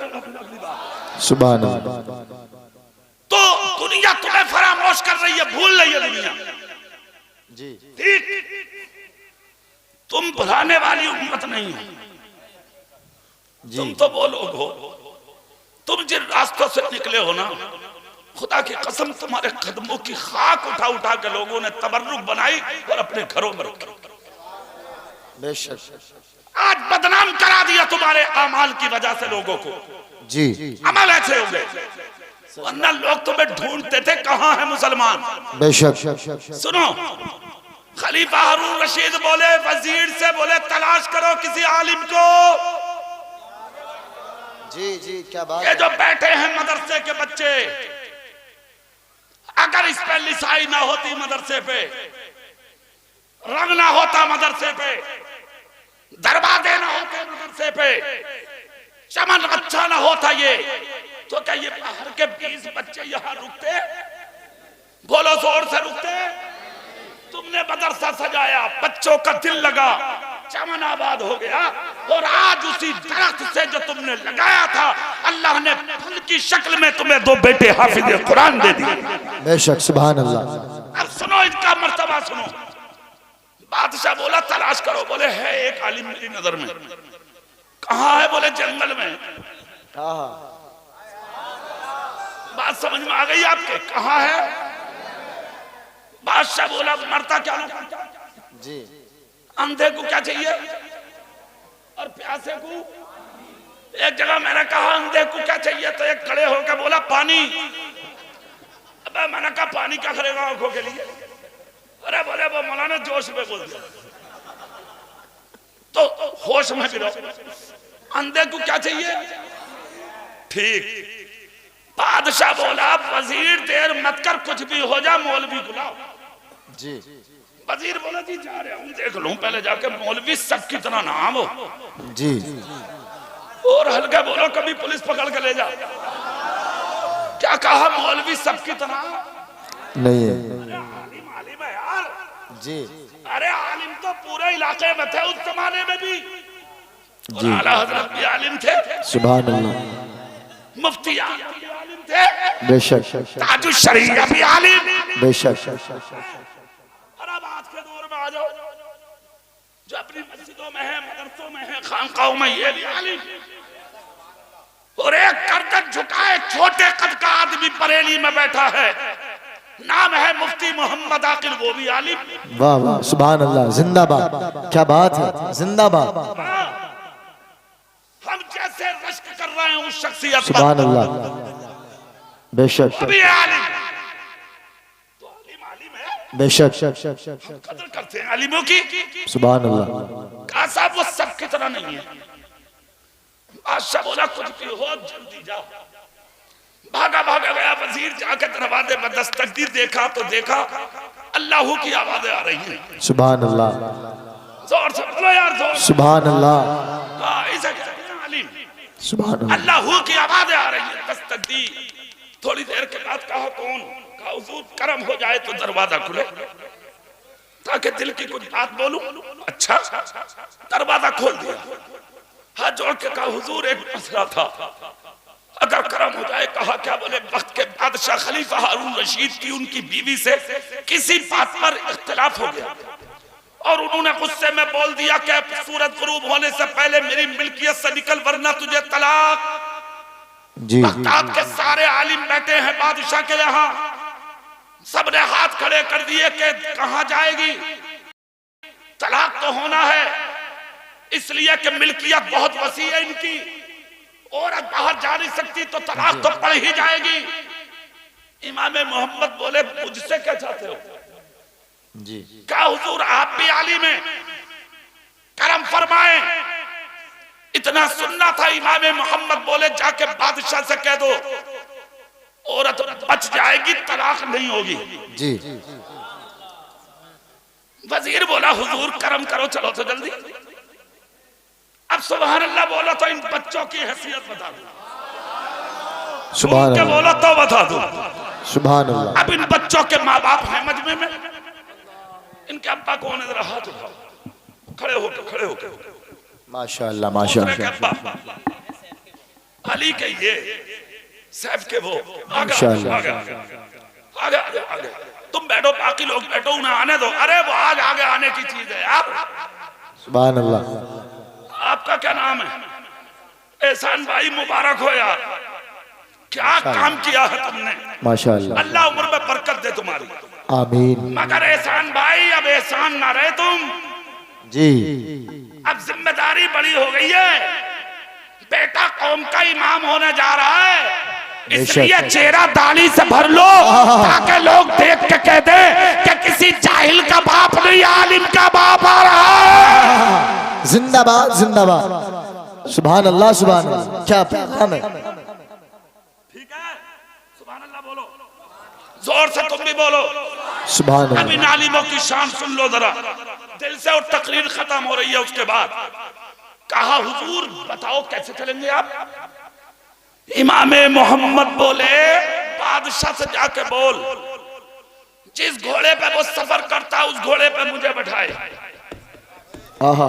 सुभान अल्लाह। तो दुनिया तुम्हें फरामोश कर रही है, भूल रही है दुनिया। जी ठीक, तुम भुलाने वाली उम्मत नहीं हो। तुम तो वो लोग हो, तुम जिन रास्तों से निकले हो ना, खुदा की कसम तुम्हारे कदमों की खाक उठा उठा के लोगों ने तबर्रुक बनाई और अपने घरों में रखी। बेशक। आज बदनाम करा दिया तुम्हारे अमाल की वजह से लोगों को। जी। अमल ऐसे हो गए, वरना लोग तुम्हें ढूंढते थे कहां है मुसलमान। बेशक। सुनो, खलीफा हारून रशीद बोले वजीर से, बोले तलाश करो किसी आलिम को। जी जी क्या बात। ये जो बैठे हैं मदरसे के बच्चे, अगर इस पे लिसाई ना होती मदरसे पे, रंग ना होता मदरसे पे, दरवाजे ना होते मदरसे पे, चमन अच्छा ना होता ये, तो क्या ये बाहर के 20 बच्चे यहाँ रुकते? बोलो जोर से रुकते? तुमने मदरसा सजाया, बच्चों का दिल लगा, चमन आबाद हो गया, और आज उसी दरख्त से जो तुमने लगाया था, अल्लाह ने फल की शक्ल में तुम्हें 2 बेटे हाफिज कुरान दे दिए। बेशक। सुभान अल्लाह। अब सुनो इनका मर्तबा सुनो। बादशाह बोला तलाश करो, बोले है एक आलिम मेरी नजर में। कहाँ है? बोले जंगल में। बात समझ में आ गई आपके? कहाँ है? बादशाह बोला मरता क्या जी, अंधे को क्या चाहिए और प्यासे को? एक जगह मैंने कहा अंधे को क्या चाहिए, तो एक खड़े होकर बोला पानी। अबे मैंने कहा पानी क्या करेगा आंखों के लिए? अरे बोले वो मौलाना जोश में बोल दिया, तो होश में गिरो। अंधे को क्या चाहिए? ठीक। बादशाह बोला वजीर देर मत कर, कुछ भी हो जा मौलवी बुलाओ जी। वजीर बोला जी जा रहा हूं, देख लूं पहले जाके मौलवी सब कितना नाम हो जी। और हल्का बोलो कभी पुलिस पकड़ के ले जा। क्या कहा? मौलवी सब कितना नहीं है। आलिम है यार जी। अरे आलिम तो पूरे इलाके में थे उस जमाने में भी जी। आला हजरत भी आलिम थे, सुभान अल्लाह। मुफ्ती आलिम थे, बेशक। ताजुश शरीया भी आलिम। बेशक। और अब आज के दौर में आ जाओ, जो अपनी मस्जिदों में है, मदरसों में है, खानकाहों में, ये भी आलिम। और एक गर्दन झुकाए छोटे कद का आदमी बरेली में बैठा है, नाम है मुफ्ती मोहम्मद आकिल, वो भी आलिम। वाह वाह सुभान अल्लाह। जिंदाबाद। क्या बात है। जिंदाबाद। हम जैसे रश्क कर रहे हैं उस शख्सियत पर। सुभान अल्लाह। बेशक। अभी आलिम तो आलिम है। बेशक। कदर करते हैं आलिमों की। सुभान अल्लाह। कहा साहब वो सब कितना नहीं है। बादशाह बोला कुछ भी हो जल्दी जाओ। भागा भागा गया वजीर, जाके दरवाजे पर दस्तक दी, देखा तो देखा अल्लाह की आवाजें आ रही हैं। सुभान अल्लाह। जोर से बोलो यार, जोर। सुभान अल्लाह। इसे कहते हैं आलिम। सुभान अल्लाह। अल्लाह की आवाजें आ रही हैं। दस्तक दी, थोड़ी देर के बाद कहा कौन? कहा हुजूर करम हो जाए तो दरवाजा खुले ताकि दिल की कुछ बात बोलूं। अच्छा, दरवाजा खोल दिया। हाथ जोड़ के कहा हुजूर एक मसला था, अगर करम हो जाए। कहा क्या? बोले वक्त के बादशाह खलीफा हारून रशीद की उनकी बीवी से किसी बात पर इख्तिलाफ हो गया और उन्होंने गुस्से में बोल दिया कि सूरज गुरूब होने से पहले मेरी मिल्कियत से निकल वरना तुझे तलाक। जी बगदाद के सारे आलिम बैठे हैं बादशाह के यहाँ, सबने हाथ खड़े कर दिए कि कहां जाएगी, तलाक तो होना है, इसलिए कि मिल्कियत बहुत वसी है इनकी, औरत बाहर जा नहीं सकती तो तलाक तो पड़ ही जाएगी। इमाम मोहम्मद बोले मुझसे क्या चाहते हो जी। क्या हुजूर आप भी आलिम हैं, करम फरमाएं। इतना सुनना था। इमाम मोहम्मद बोले जाके बादशाह से कह दो औरत बच जाएगी, तलाक नहीं होगी। जी वजीर बोला हुजूर करम करो, चलो तो जल्दी। अब सुभान अल्लाह बोला तो इन बच्चों की हैसियत बता दो, सुभान के अल्लाह, बोला तो बता दो। सुभान अल्लाह। अब इन बच्चों के माँ बाप हैं मजमे में, इनके अब्बा को होने जरा हाथ उठाओ, खड़े होके खड़े होके। माशाअल्लाह माशाअल्लाह। अब्बा अली के ये सैफ के वो आगे माशाअल्लाह। आगे आगे आगे आगे, तुम बैठो, बाकी लोग बैठो, उन्हें आने दो। अरे वो आज आगे आने की चीज है यार। सुभान अल्लाह। आपका क्या नाम है? एहसान भाई, मुबारक हो यार, क्या काम किया है तुमने, माशाअल्लाह। अल्लाह उम्र में बरकत दे तुम्हारी। आमीन। मगर एहसान भाई अब एहसान ना रहे तुम, जी अब जिम्मेदारी बड़ी हो गई है। बेटा कौम का इमाम होने जा रहा है, इसलिए चेहरा दाढ़ी से भर लो ताकि लोग देख के कह दे कि किसी जाहिल का बाप नहीं, आलिम का बाप आ रहा है। जिंदाबाद जिंदाबाद। सुभान अल्लाह सुभान अल्लाह। क्या पैगाम है। ठीक है, सुभान अल्लाह बोलो, जोर से तुम भी बोलो सुभान अब अल्लाह। इन आलिमों की शान सुन लो जरा दिल से। और तकरीर खत्म हो रही है, उसके बाद कहा हुजूर बताओ कैसे चलेंगे आप। इमाम मोहम्मद बोले बादशाह से जाके बोल जिस घोड़े पे वो सफर करता उस घोड़े पे मुझे बैठाए, आहा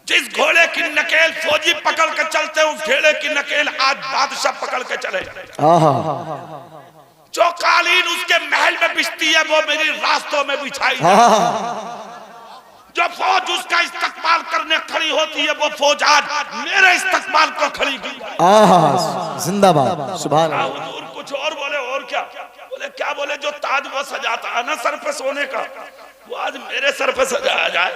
जिस घोड़े की नकेल फौजी पकड़ के चलते उस घोड़े की नकेल आज बादशाह पकड़ के चले। आहा। जो कालीन उसके महल में बिछती है वो मेरी रास्तों में बिछाई है। आहा। जो फौज उसका इस्तकबाल करने खड़ी होती है वो फौज आज मेरे इस्तकबाल को खड़ी की। आहा जिंदाबाद। सुभान अल्लाह। हुजूर कुछ और बोले, और क्या बोले? क्या बोले? जो ताज वो सजाता है ना सर पे सोने का, वो आज मेरे सर पे सजाया जाए।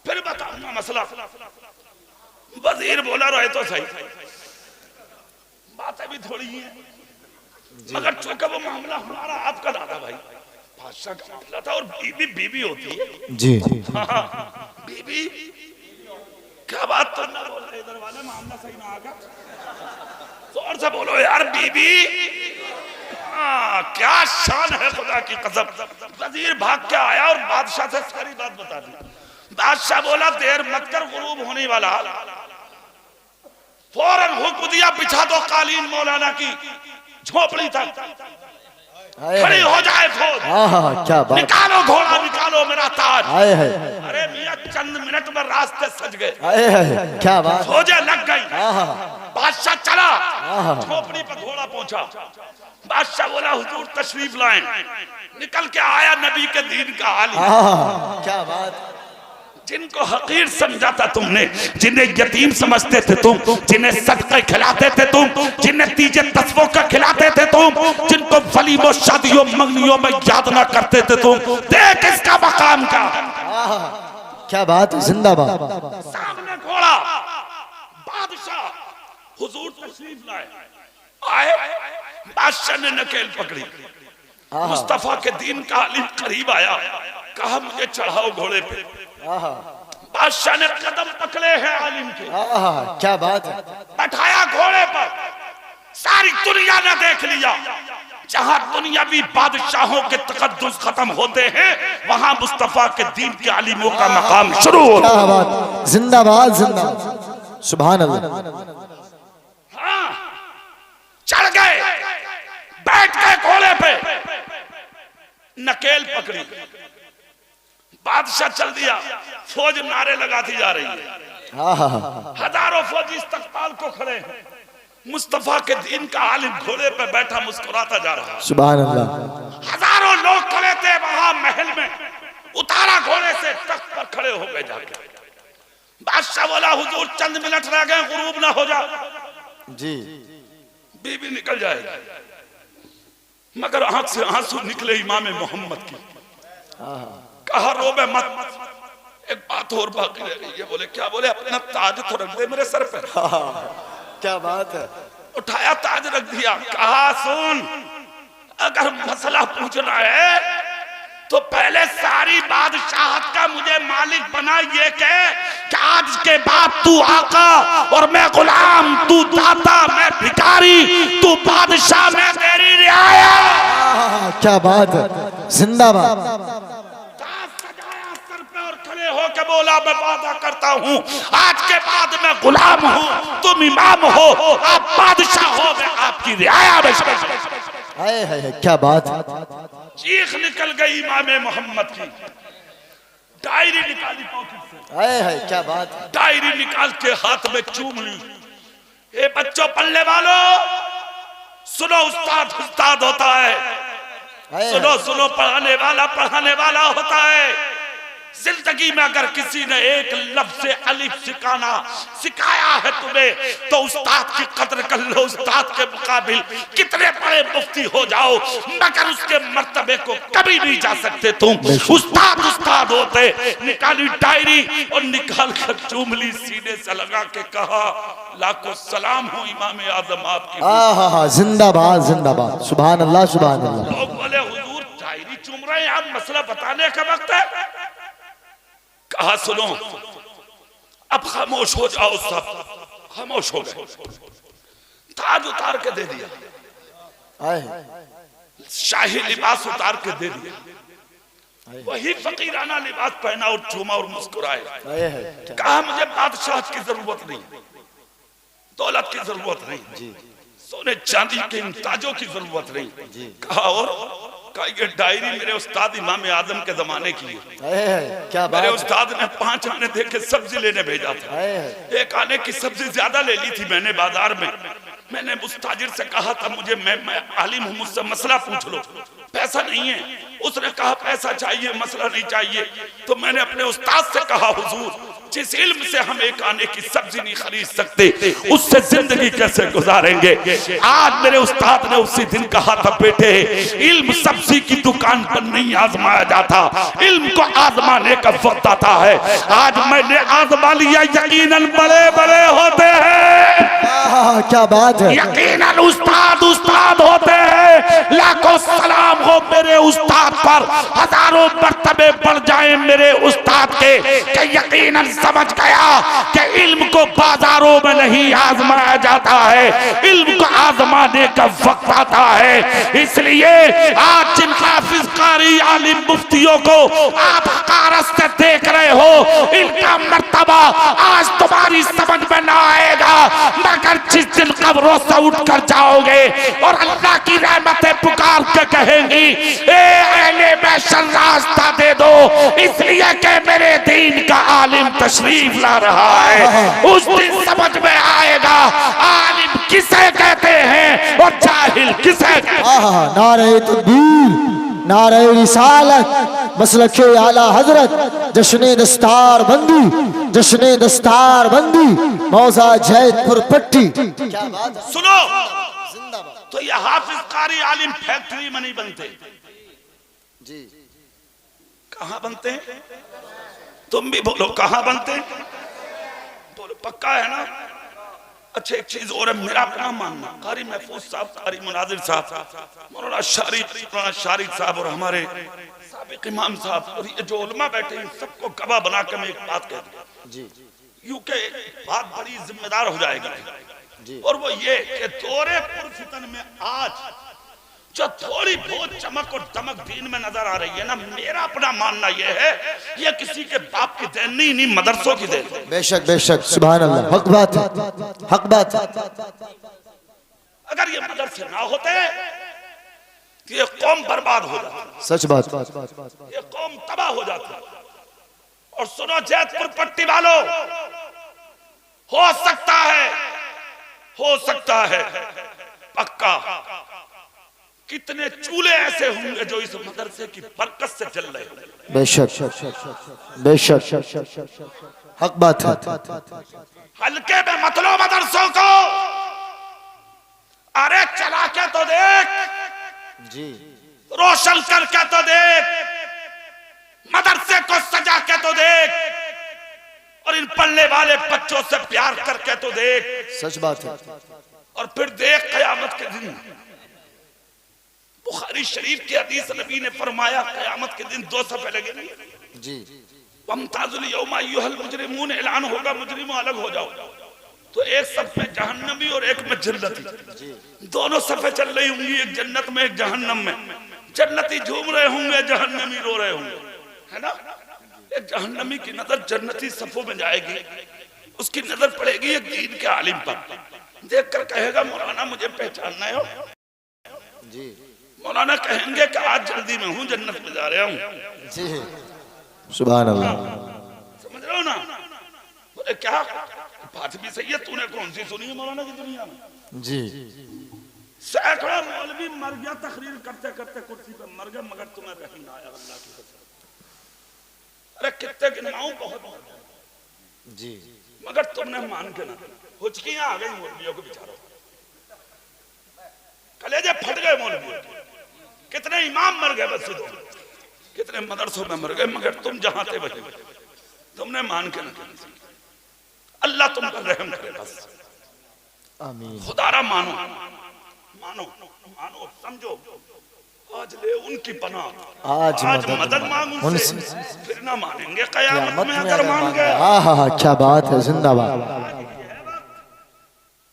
फिर बताऊंगा मसला। वजीर बोला रहे तो सही, बातें भी थोड़ी है, मगर चूंकि वो मामला हमारा आपका दादा भाई बादशाह का मामला था, और बीबी बीबी होती है। जी हाँ, बीबी क्या बात तो ना बोल रहे इधर वाले, मामला सही ना आगा, जोर से बोलो यार बीबी। हाँ, क्या शान है खुदा की कसम। वजीर भाग के आया और बादशाह से सारी बात बता दी। बादशाह बोला देर मत कर, गुरूब होने वाला। फौरन हुक्म दिया बिछा दो कालीन मौलाना की झोपड़ी तक, खड़ी हो जाए फौज। आहा क्या बात। निकालो घोड़ा, निकालो मेरा ताज। आए है। अरे मियां चंद मिनट में रास्ते सज गए, आए है। क्या बात। फौजें लग गई। आहा। बादशाह चला, झोपड़ी पर घोड़ा पहुंचा। बादशाह बोला हुजूर तशरीफ लाएं। निकल के आया नबी के दीन का आलिम। आहा क्या बात। जिनको हकीर समझा था तुमने, जिन्हें यतीम समझते थे तुम, जिन्हें सदके खिलाते थे तुम, जिन्हें तीजे तस्वों का खिलाते थे तुम, जिनको वलीमों शादियों मंगनियों में याद ना करते थे तुम, देख इसका मकाम का। क्या बात। जिंदाबाद। सामने घोड़ा, बादशाह हुजूर तशरीफ लाए। आए, बादशाह ने नकेल पकड़ी, मुस्तफा के दीन का आलिम करीब आया, कहा मुझे चढ़ाओ घोड़े पे। बादशाह ने कदम पकड़े हैं आलिम के। क्या बात है। बैठाया घोड़े पर। सारी दुनिया ने देख लिया, जहां दुनियावी बादशाहों के तकद्दुस खत्म होते हैं वहां मुस्तफा के दीन के आलिमों का मकाम शुरू होता है। क्या बात। जिंदाबाद जिंदाबाद। सुभान अल्लाह। हाँ, चढ़ गए, बैठ गए घोड़े पे, नकेल पकड़ी, बादशाह चल दिया। फौज नारे लगाती जा रही है, हजारों फौजी इस्तकबाल को खड़े हैं। मुस्तफा के दीन का आलिम घोड़े पे बैठा मुस्कुराता जा रहा है। सुभान अल्लाह। हजारों लोग खड़े थे वहां महल महल में, उतारा घोड़े से, तख्त पर खड़े हो गए जाके। बादशाह बोला हुजूर चंद मिनट रह गए, गुरूब ना हो जा जी। बीबी निकल जाएगी, मगर आंख से आंसू निकले इमाम मोहम्मद की। कहा रोबे मत, एक बात और बाकी रह गई है। बोले क्या? बोले अपना ताज तो रख दे मेरे सर पे। क्या बात है। उठाया ताज रख दिया। कहा सुन, अगर मसला पूछना है तो पहले सारी बादशाहत का मुझे मालिक बना, ये कह कि आज के बाद तू आका और मैं गुलाम, तू दाता मैं भिखारी, तू बादशाह मैं तेरी रियाया। क्या बात है, जिंदाबाद। सजाया सर पे और खड़े होकर बोला मैं वादा करता हूँ आज के बाद मैं गुलाम हूँ, तुम इमाम हो, आप बादशाह हो, मैं आपकी रियाया में। है क्या बात। चीख निकल गई इमाम मोहम्मद की। डायरी निकाली पॉकेट से, है क्या बात। डायरी निकाल के हाथ में चूम ली। ए बच्चों, पढ़ने वालों सुनो, उस्ताद उस्ताद होता है। सुनो सुनो, पढ़ाने वाला होता है। जिंदगी में अगर किसी ने एक लफ्ज़ से अलिफ सिखाया है तुम्हें, तो उस्ताद की कदर कर लो। उस्ताद के मुकाबिल कितने बड़े मुफ्ती हो जाओ, मगर उसके मर्तबे को कभी नहीं जा सकते तुम। उस्ताद होते। निकाली डायरी और निकाल कर चूम ली, सीने से लगा के कहा लाखों सलाम हो इमाम आजम आपकी। जिंदाबाद जिंदाबाद, सुभान अल्लाह सुभान अल्लाह। लोग बोले हुजूर डायरी चूम रहे हैं, आप मसला बताने का वक्त है। कहा सुनो, अब खामोश हो जाओ। सब खामोश हो गए। ताज उतार के दे दिया, शाही लिबास उतार के दे दिया, वही फकीराना लिबास पहना और चूमा और मुस्कुराए। कहा मुझे बादशाह की जरूरत नहीं, दौलत की जरूरत नहीं, सोने चांदी के इन ताजों की जरूरत नहीं। कहा और ये डायरी मेरे उस्ताद इमाम आजम के जमाने की है। क्या मेरे उस्ताद ने 5 आने दे के सब्जी लेने भेजा था। एक आने की सब्जी ज्यादा ले ली थी मैंने बाजार में। मैंने मुस्ताजिर से कहा था मुझे मैं आलिम हूं, मुझसे मसला पूछ लो, पैसा नहीं है। उसने कहा पैसा चाहिए, मसला नहीं चाहिए। तो मैंने अपने उस्ताद से कहा हुजूर जिस इल्म से हम एक आने की सब्जी नहीं खरीद सकते, उससे जिंदगी कैसे गुजारेंगे। आज मेरे उस्ताद ने उसी दिन कहा था बेटे, इल्म सब्जी की दुकान पर नहीं आजमाया जाता, इल्म को आजमाने का वक्त आता है। आज मैंने आजमा लिया, यकीनन बड़े बड़े होते हैं। क्या बात है, यकीनन उस्ताद होते हैं। लाखों सलाम हो मेरे उस्ताद पर, हजारों मर्तबे बढ़ जाए मेरे उस्ताद के, यकीनन समझ गया कि इल्म को बाजारों में नहीं आजमाया जाता है, इल्म को आजमाने का वक्त आता है। इसलिए आज जिन हाफिज कारी आलिम मुफ्तियों को आप हकारत से देख रहे हो, इनका मर्तबा आज तुम्हारी समझ में ना आएगा, मगर जिस दिन कब्रों से उठ कर जाओगे और अल्लाह की रहमतें पुकार के कहेंगी ए अहले महशर रास्ता दे दो, इसलिए कि मेरे दीन का आलिम तशरीफ ला रहा है, उस दिन समझ में आएगा आलिम किसे कहते हैं और जाहिल किसे कहते हैं। नारे तकबीर, नारे रिसालत, मसलके आला हजरत, जश्ने दस्तार बंदी, जश्ने दस्तार बंदी, मौजा जैदपुर पट्टी। सुनो, तो ये हाफिज कारी आलिम फैक्ट्री में नहीं बनते जी, कहां बनते हैं? तुम भी बोलो कहां बनते हैं? बोलो पक्का है ना? अच्छा एक चीज और है, मेरा अपना मानना, कारी महफूज साहब, कारी मुनाजिर साहब, मौलाना शारिद साहब और हमारे साबिक इमाम साहब और ये जो उलमा बैठे हैं, सबको गवाह बना कर मैं एक बात कह दूं जी, यूके बात बड़ी जिम्मेदार हो जाएगी और वो ये कि दौरे पुरफितन में आज जो थोड़ी बहुत चमक और दमक दीन में नजर आ रही है ना, मेरा अपना मानना ये है ये किसी के बाप की देन नहीं, मदरसों की देन। बेशक बेशक, सुभान अल्लाह, हक बात है, हक बात। अगर ये मदरसे ना होते तो ये कौम बर्बाद हो जाती, सच बात, ये कौम तबाह हो जाती। और सुनो जैदपुर पट्टी वालों, हो सकता है पक्का कितने चूल्हे ऐसे होंगे जो इस मदरसे की बरकत से जल रहे होंगे। बेशक बेशक, हक बात है। हल्के में मत लो मदरसों को, अरे चला के तो देख जी, रोशन करके तो देख, मदरसे को सजा के तो देख, और इन पढ़ने वाले बच्चों से प्यार करके तो देख। सच बात है। और फिर देख क़यामत के दिन, बुखारी शरीफ की हदीस नबी ने फरमाया क़यामत के दिन 2 सफ़े लगेंगे जी, वम्ताजुल यौमा अय्युहल मुजरिमून, ऐलान होगा मुजरिमों अलग हो जाओ। तो एक सफ़ में जहन्नमी और एक में जन्नती, दोनों सफ़े चल रही होंगी, एक जन्नत में एक जहन्नम में। जन्नती झूम रहे होंगे, जहन्नमी रो रहे होंगे, है ना। एक जहन्नमी की नजर जन्नती सफ़ों में जाएगी, उसकी नजर पड़ेगी एक दीन के आलिम पर, देखकर कहेगा मौलाना मुझे पहचानना है जी। मौलाना कहेंगे कि आज जल्दी में हूँ, जन्नत में जा रहा हूँ जी, सुभान अल्लाह। समझ रहे हो ना। बोले क्या बात भी सही है, तूने कौन सी सुनी है मौलाना की दुनिया में? जी, सैकड़ों मौलवी मर गया तकरीर करते करते, कुर्सी पे मर गए, मगर तुम्हें रहम ना आया अल्लाह की कसम। अरे कितने गिनाऊं, बहुत जी, मगर तुमने मान के ना, हुचकियां आ गई मौलवियों को बेचारों, कलेजे फट गए मौलवियों के। कितने इमाम मर गए मस्जिदों में, कितने मदरसों में मर गए, मगर तुम जहां थे वहीं तुमने मान के ना किया। अल्लाह तुम पर रहम करे बस, आमीन। खुदारा मानो मानो मानो, समझो आज ले उनकी पनाह, आज मदद मांगो उनसे, फिर ना मानेंगे क़यामत में अगर मान गए। हाँ, क्या बात है, जिंदाबाद।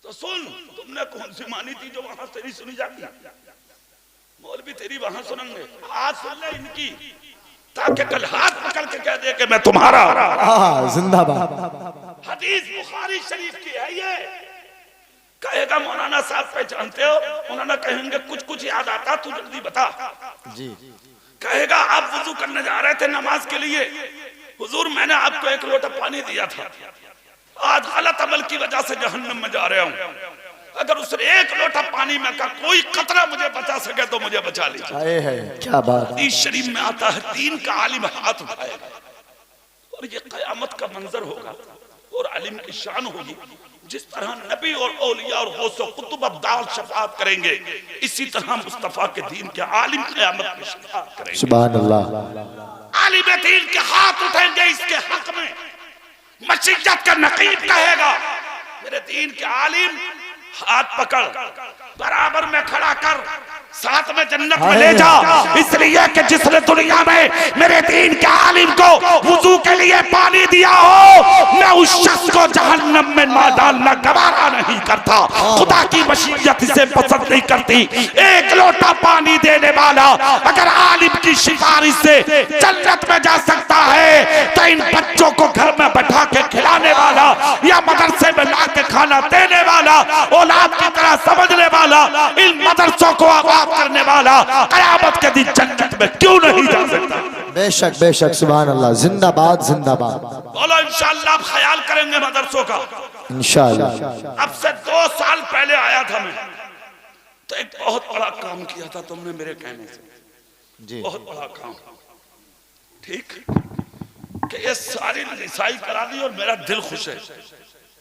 तो सुन, तुमने कौन सी मानी थी जो वहां तेरी सुनी जाती? मौलवी तेरी वहां सुनेंगे, आज सुन ले इनकी, ताकि कल हाथ पकड़ के कह दे कि मैं तुम्हारा। जिंदाबाद। हदीस बुखारी शरीफ की है ये। कहेगा मौलाना साहब पहचानते हो? मौलाना कहेंगे कुछ कुछ याद आता, तू जल्दी बता। जी, कहेगा आप वुजू करने जा रहे थे नमाज के लिए, हुजूर मैंने आपको 1 लोटा पानी दिया था, आज गलत अमल की वजह से जहन्नम में जा रहा हूँ, अगर उस 1 लोटा पानी में का कोई कतरा मुझे बचा सके तो मुझे बचा लीजिए। है, क्या बात। इस शरीफ में आता है दीन का आलिम हाथ उठाएगा, और ये क़यामत का मंजर होगा, और आलिम की शान होगी। जिस तरह नबी और औलिया और गौस कुतुब अब्दाल शफाअत करेंगे, इसी तरह मुस्तफा के दीन के आलिम क़यामत में शफाअत करेंगे। सुभान अल्लाह। आलिम दीन के हाथ उठेंगे इसके हक में, मसीयत का नकीब कहेगा मेरे दीन के आलिम हाथ पकड़, बराबर में खड़ा कर, साथ में जन्नत में ले जा, इसलिए कि जिसने दुनिया में मेरे दीन के आलिम को वुजू के लिए पानी दिया हो, मैं उस शख्स को जहन्नम में डालना गवारा नहीं करता। खुदा की मशीयत इसे पसंद नहीं करती। 1 लोटा पानी देने वाला अगर आलिम की सिफारिश से जन्नत में जा सकता है, तो इन बच्चों को घर में बैठा के खिलाने वाला या मदरसे में ला के खाना देने वाला, औलाद की तरह समझने वाला, इन मदरसों को आबाद करने वाला क़यामत के दिन जन्नत में क्यों नहीं जा सकता? बेशक बेशक, सुभान अल्लाह, जिंदाबाद जिंदाबाद। बोलो इंशाअल्लाह, आप ख्याल करेंगे मदरसों का इंशाअल्लाह। अब से 2 साल पहले आया था मैं, तो एक बहुत बड़ा काम किया था तुमने मेरे कहने से जी, बहुत बड़ा काम, ठीक कि ये सारी निसाई करा दी और मेरा दिल खुश है,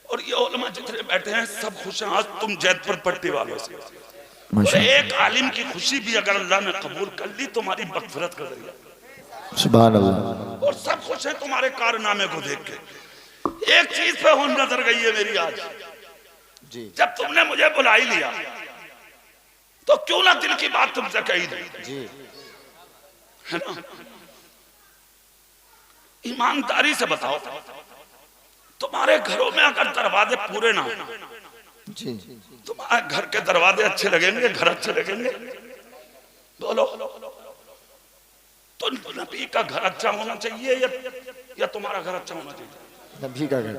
और ये उलमा जितने बैठे हैं सब खुश हैं। आज तुम जैतपुर पट्टी वालों से, और एक आलिम की खुशी भी अगर अल्लाह ने कबूल कर ली, तुम्हारी मग़फ़िरत कर दिया। सुभान अल्लाह। और सब खुश है तुम्हारे कारनामे को देख के। एक चीज पे हो नजर गई है मेरी आज जी, जब तुमने मुझे बुला ही लिया, तो क्यों ना दिल की बात तुमसे कही दी, है ना। ईमानदारी से बताओ, तुम्हारे घरों में अगर दरवाजे पूरे ना हो, जी, तुम्हारे घर के दरवाजे अच्छे लगेंगे, घर अच्छे लगेंगे? बोलो। तो नबी का घर अच्छा होना चाहिए या तुम्हारा घर अच्छा होना चाहिए? नबी का घर।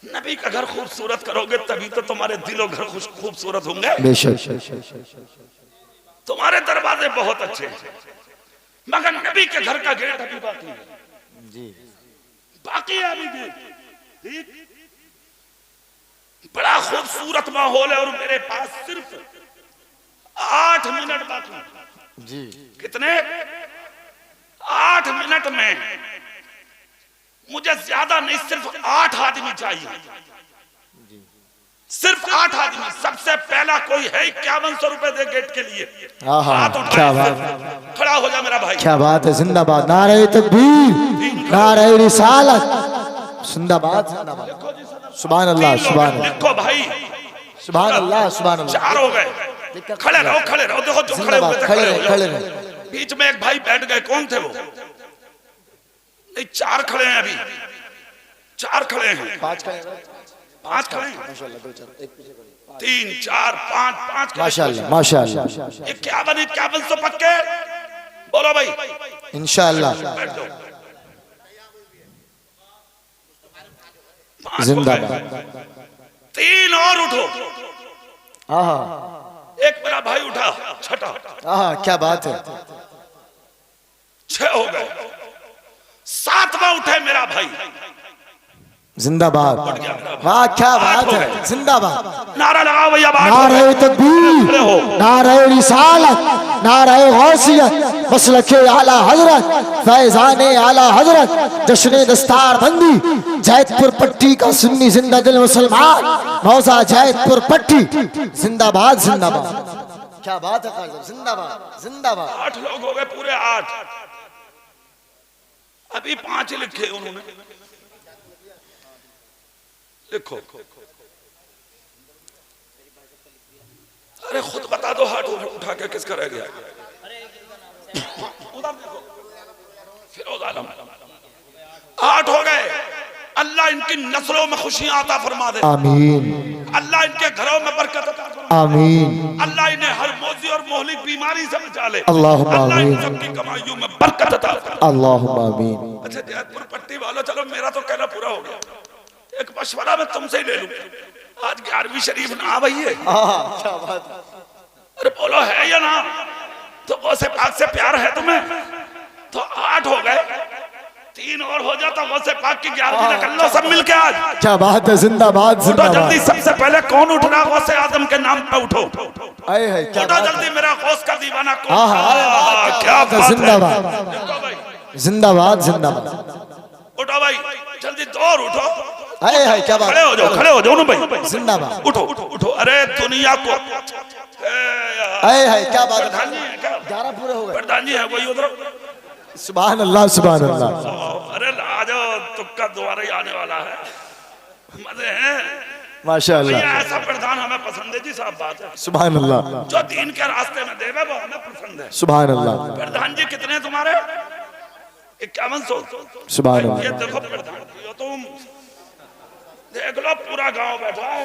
नबी का घर खूबसूरत करोगे तभी तो तुम्हारे दिल और घर खूबसूरत होंगे। बेशक। तुम्हारे दरवाजे बहुत अच्छे हैं, मगर नबी के घर का गेट अभी बाकी है जी, बाकी है अभी गेट। बड़ा खूबसूरत माहौल है, और मेरे पास सिर्फ 8 मिनट बाकी जी। कितने 8 मिनट में मुझे ज्यादा नहीं, सिर्फ 8 आदमी चाहिए, सिर्फ 8 आदमी। सबसे पहला कोई है 5100 रुपए दे गेट के लिए, हाथ उठाए, क्या बात, खड़ा हो जा मेरा भाई। क्या बात है, जिंदाबाद, नारे तकबीर, नारे रिसालत, जिंदाबाद जिंदाबाद, सुभान अल्लाह सुभान अल्लाह, लिखो भाई, सुभान अल्लाह सुभान अल्लाह। 4 हो गए, खड़े रहो खड़े रहो, देखो जो खड़े हुए थे खड़े खड़े रहे, हो खड़े जाओ। रहे। बीच में एक भाई बैठ गए, कौन थे वो? नहीं 4 खड़े हैं अभी, 4 खड़े हैं, 5 खड़े, 5 खड़े हैं, माशाल्लाह, 2 4 1 पीछे खड़े, 3 4 5 खड़े। माशाल्लाह माशाल्लाह, 51 पक्के, बोलो भाई इंशाअल्लाह, बैठ जाओ। 5 जिंदाबाद। 3 और उठो, आहा एक मेरा भाई उठा, छठा, आहा, क्या बात है, 6 हो गए, 7वां उठे मेरा भाई, जिंदाबाद, वाह क्या बात है, जिंदाबाद, नारा लगाओ भैया, नारे तकबीर, नारे रिसालत, नारे गौसियत, मसलके आला हजरत, फैजाने आला हजरत, जश्न दस्तार बंदी, जैतपुर पट्टी का सुन्नी जिंदा दिल मुसलमान, मौजा जैतपुर पट्टी, जिंदाबाद जिंदाबाद, क्या बात है काजी, जिंदाबाद जिंदाबाद। 8 लोग हो गए पूरे, 8, अभी 5 ही लिखे उन्होंने, लिखो। अरे खुद बता दो, हाथ उठा के किसका रह गया? उधर देखो, फिरोज आलम। 8 हो गए, अल्लाह इनकी नस्लों में खुशियां अता फरमा दे, आमीन, अल्लाह इनके घरों में बरकत अता फरमा दे, आमीन, अल्लाह इन्हें हर मोजी और मोहलिक बीमारी से बचा ले, अल्लाहुम्मा अल्लाह इन आमीन, सबकी कमाइयों में बरकत अता फरमा दे। अल्लाहुम्मा आमीन। अच्छा जैतपुर पट्टी वालों, चलो मेरा तो कहना पूरा हो गया, एक मशवरा मैं तुमसे ही ले लूं, आज 11वीं शरीफ ना भैया, क्या बात है, अरे बोलो है या ना? तो गौसे पाक से प्यार है तुम्हें? तो 8 हो गए, 3 और हो जाता, गौसे पाक की 11वीं निकल लो सब मिलके आज। क्या बात है, जिंदाबाद उठो जिंदाबाद, जल्दी, सबसे पहले कौन उठ रहा? गौसे आजम के नाम पे उठो, आए है, क्या उठो बात जल्दी, है, मेरा गौस का दीवाना कौन? हाँ, क्या बात है, जिंदाबाद उठो भाई, जिंदाबाद जिंदाबाद, उठो भाई जल्दी, दौड़ उठो, आए है, क्या बात, खड़े हो जाओ ना भाई, जिंदाबाद, उठो उठो। अरे दुनिया को आए है, क्या बात है, प्रधान जी है क्या? 11 पूरे हो गए, प्रधान जी है वही उधर, सुभान अल्लाह सुभान अल्लाह, अरे आ जाओ, तुक्का दोबारा ही आने वाला है, मजे हैं माशाअल्लाह, भैया, ऐसा प्रधान हमें पसंद है जी, साहब बात है, सुभान अल्लाह, जो दीन के रास्ते में देवे वो हमें पसंद है। सुभान अल्लाह, प्रधान जी कितने हैं तुम्हारे? 5100, सुभान ये अल्लाह, देखो प्रधान जी हो तुम, देख लो पूरा गांव बैठा है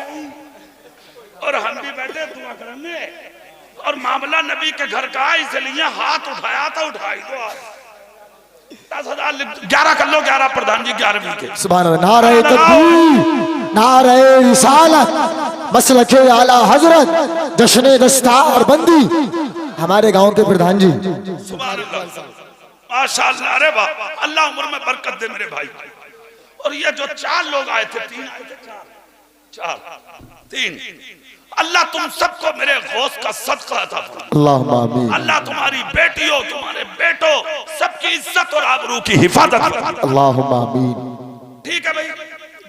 और हम भी बैठे दुआ करेंगे, और मामला नबी के घर का है, इसलिए हाथ उठाया था, उठाई दो, 10,000 11 कर लो, 11 प्रधान जी 11वीं के, सुभान अल्लाह, नारे तकबीर, नारे रिसालत, मसलके आला हजरत, जश्न दस्तार बंदी, हमारे गांव के प्रधान जी, सुभान अल्लाह, माशाअल्लाह, अरे वाह, अल्लाह उम्र में बरकत दे मेरे भाई। और ये जो 4 लोग आए थे, 3 आए थे, 4 3, अल्लाह तुम सबको मेरे गौस का सदका अता फरमा, अल्लाहुम्मा आमीन, अल्लाह तुम्हारी बेटियों, तुम्हारे बेटों, सबकी इज्जत और आबरू की हिफाजत फरमा, अल्लाहुम्मा आमीन, ठीक है भाई।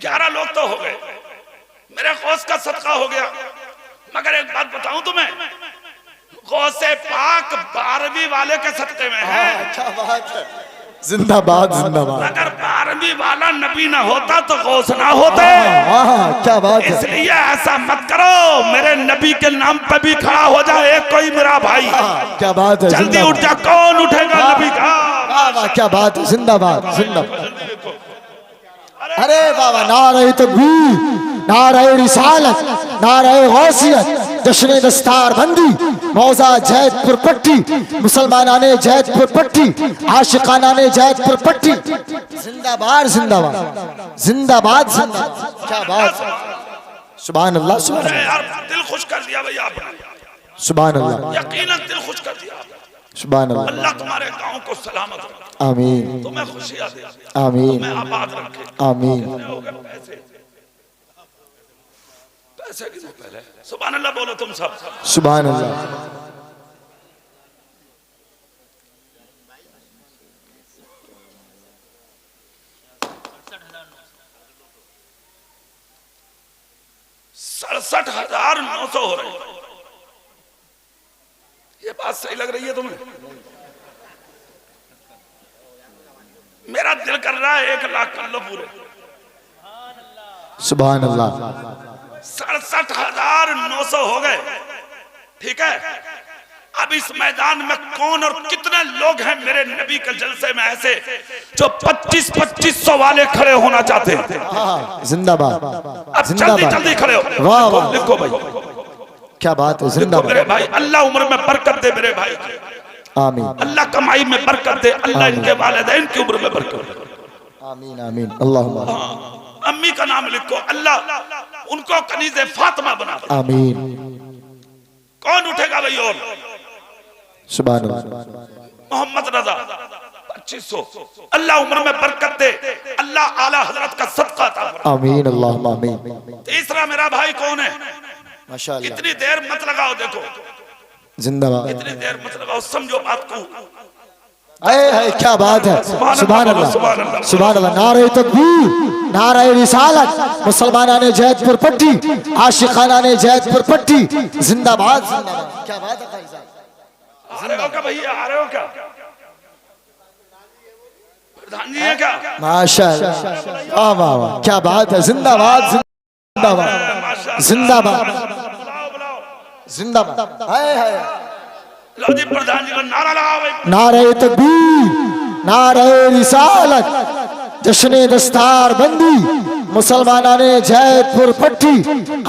11 लोग तो हो गए, मेरे गौस का सदका हो गया, मगर एक बात बताऊं तुम्हें, गौसे पाक 12वीं वाले के सदके में है, क्या बात है, जिंदाबाद जिंदाबाद, अगर 12वीं वाला नबी ना होता तो गौस ना होते, क्या बात है, इसलिए ऐसा मत करो, मेरे नबी के नाम पे भी खड़ा हो जाए एक कोई मेरा भाई, क्या बात है, जल्दी उठ जा, कौन उठेगा नबी का? वाह क्या बात है, जिंदाबाद जिंदाबाद, अरे बाबा, नारे तकबीर, नारे रिसालत, नारे गौसियत, जश्न दस्तार बंदी, मौजा जैतपुर पट्टी, मुसलमानाने जैतपुर पट्टी, आशिकानाने जैतपुर पट्टी, जिंदाबाद जिंदाबाद जिंदाबाद जिंदाबाद, क्या बात है, सुभान अल्लाह सुभान अरे अल्लाह, यार दिल खुश कर दिया भैया आपने, सुभान अल्लाह, यकीनन दिल खुश कर दिया, सुभान अल्लाह, अल्लाह तुम्हारे गांव को सलामत रखे, आमीन, तुम्हें खुशियां दे, आमीन, तुम्हें आबाद रखे, आमीन, हो गए पैसे, पैसे की पहले सुभान अल्लाह बोलो तुम सब, सुभान अल्लाह, 67,900 हो रहे हैं। ये बात सही लग रही है तुम्हें? मेरा दिल कर रहा है 1 लाख कर लो पूरे। सुभान अल्लाह। 67,900 हो गए, ठीक है। अब इस मैदान में कौन और कितने लोग हैं मेरे नबी के जलसे में ऐसे जो 2500 वाले खड़े होना चाहते हैं? जिंदाबाद। अब जल्दी जल्दी खड़े हो। वाह वाह, लिखो भाई, क्या बात है। जिंदाबाद मेरे भाई। अल्लाह उम्र में बरकत दे मेरे भाई, आमीन। अल्लाह कमाई में बरकत दे, अल्लाह इनके वालिदैन की उम्र में बरकत दे। आमीन आमीन अल्लाहुम्मा। अम्मी का नाम लिखो, अल्लाह उनको कनीज़े फातिमा बना दे। आमीन। कौन उठेगा भाई? और सुभान अल्लाह। मोहम्मद रजा 2500, अल्लाह उम्र में बरकत दे, अल्लाह आला हजरत का सदका अता फरमाए। आमीन अल्लाहुम्मा आमीन। तीसरा मेरा भाई कौन है? माशाअल्लाह। इतनी देर मत लगाओ, देखो जिंदाबाद। इतनी देर मत लगाओ, समझो बात को। है क्या बात है। सुभान अल्लाह सुभान अल्लाह। नारे तकबीर, नारे रिसालत, मुसलमाना ने जैदपुर पट्टी, आशिकाना ने जैदपुर पट्टी। जिंदाबाद जिंदाबाद। क्या बात है भाई साहब। आ रहे हो क्या भैया? आ रहे हो क्या? प्रधान जी है क्या? माशाअल्लाह। वाह वाह वाह, क्या बात है। जिंदाबाद जिंदाबाद जिंदाबाद जिंदाबाद। हाय हाय। लो जी प्रधान जी का नारा लगाओ भाई। नारे तकबीर, नारे रिसालत, जश्न दस्तार बंदी, मुसलमाना ने जैदपुर पट्टी,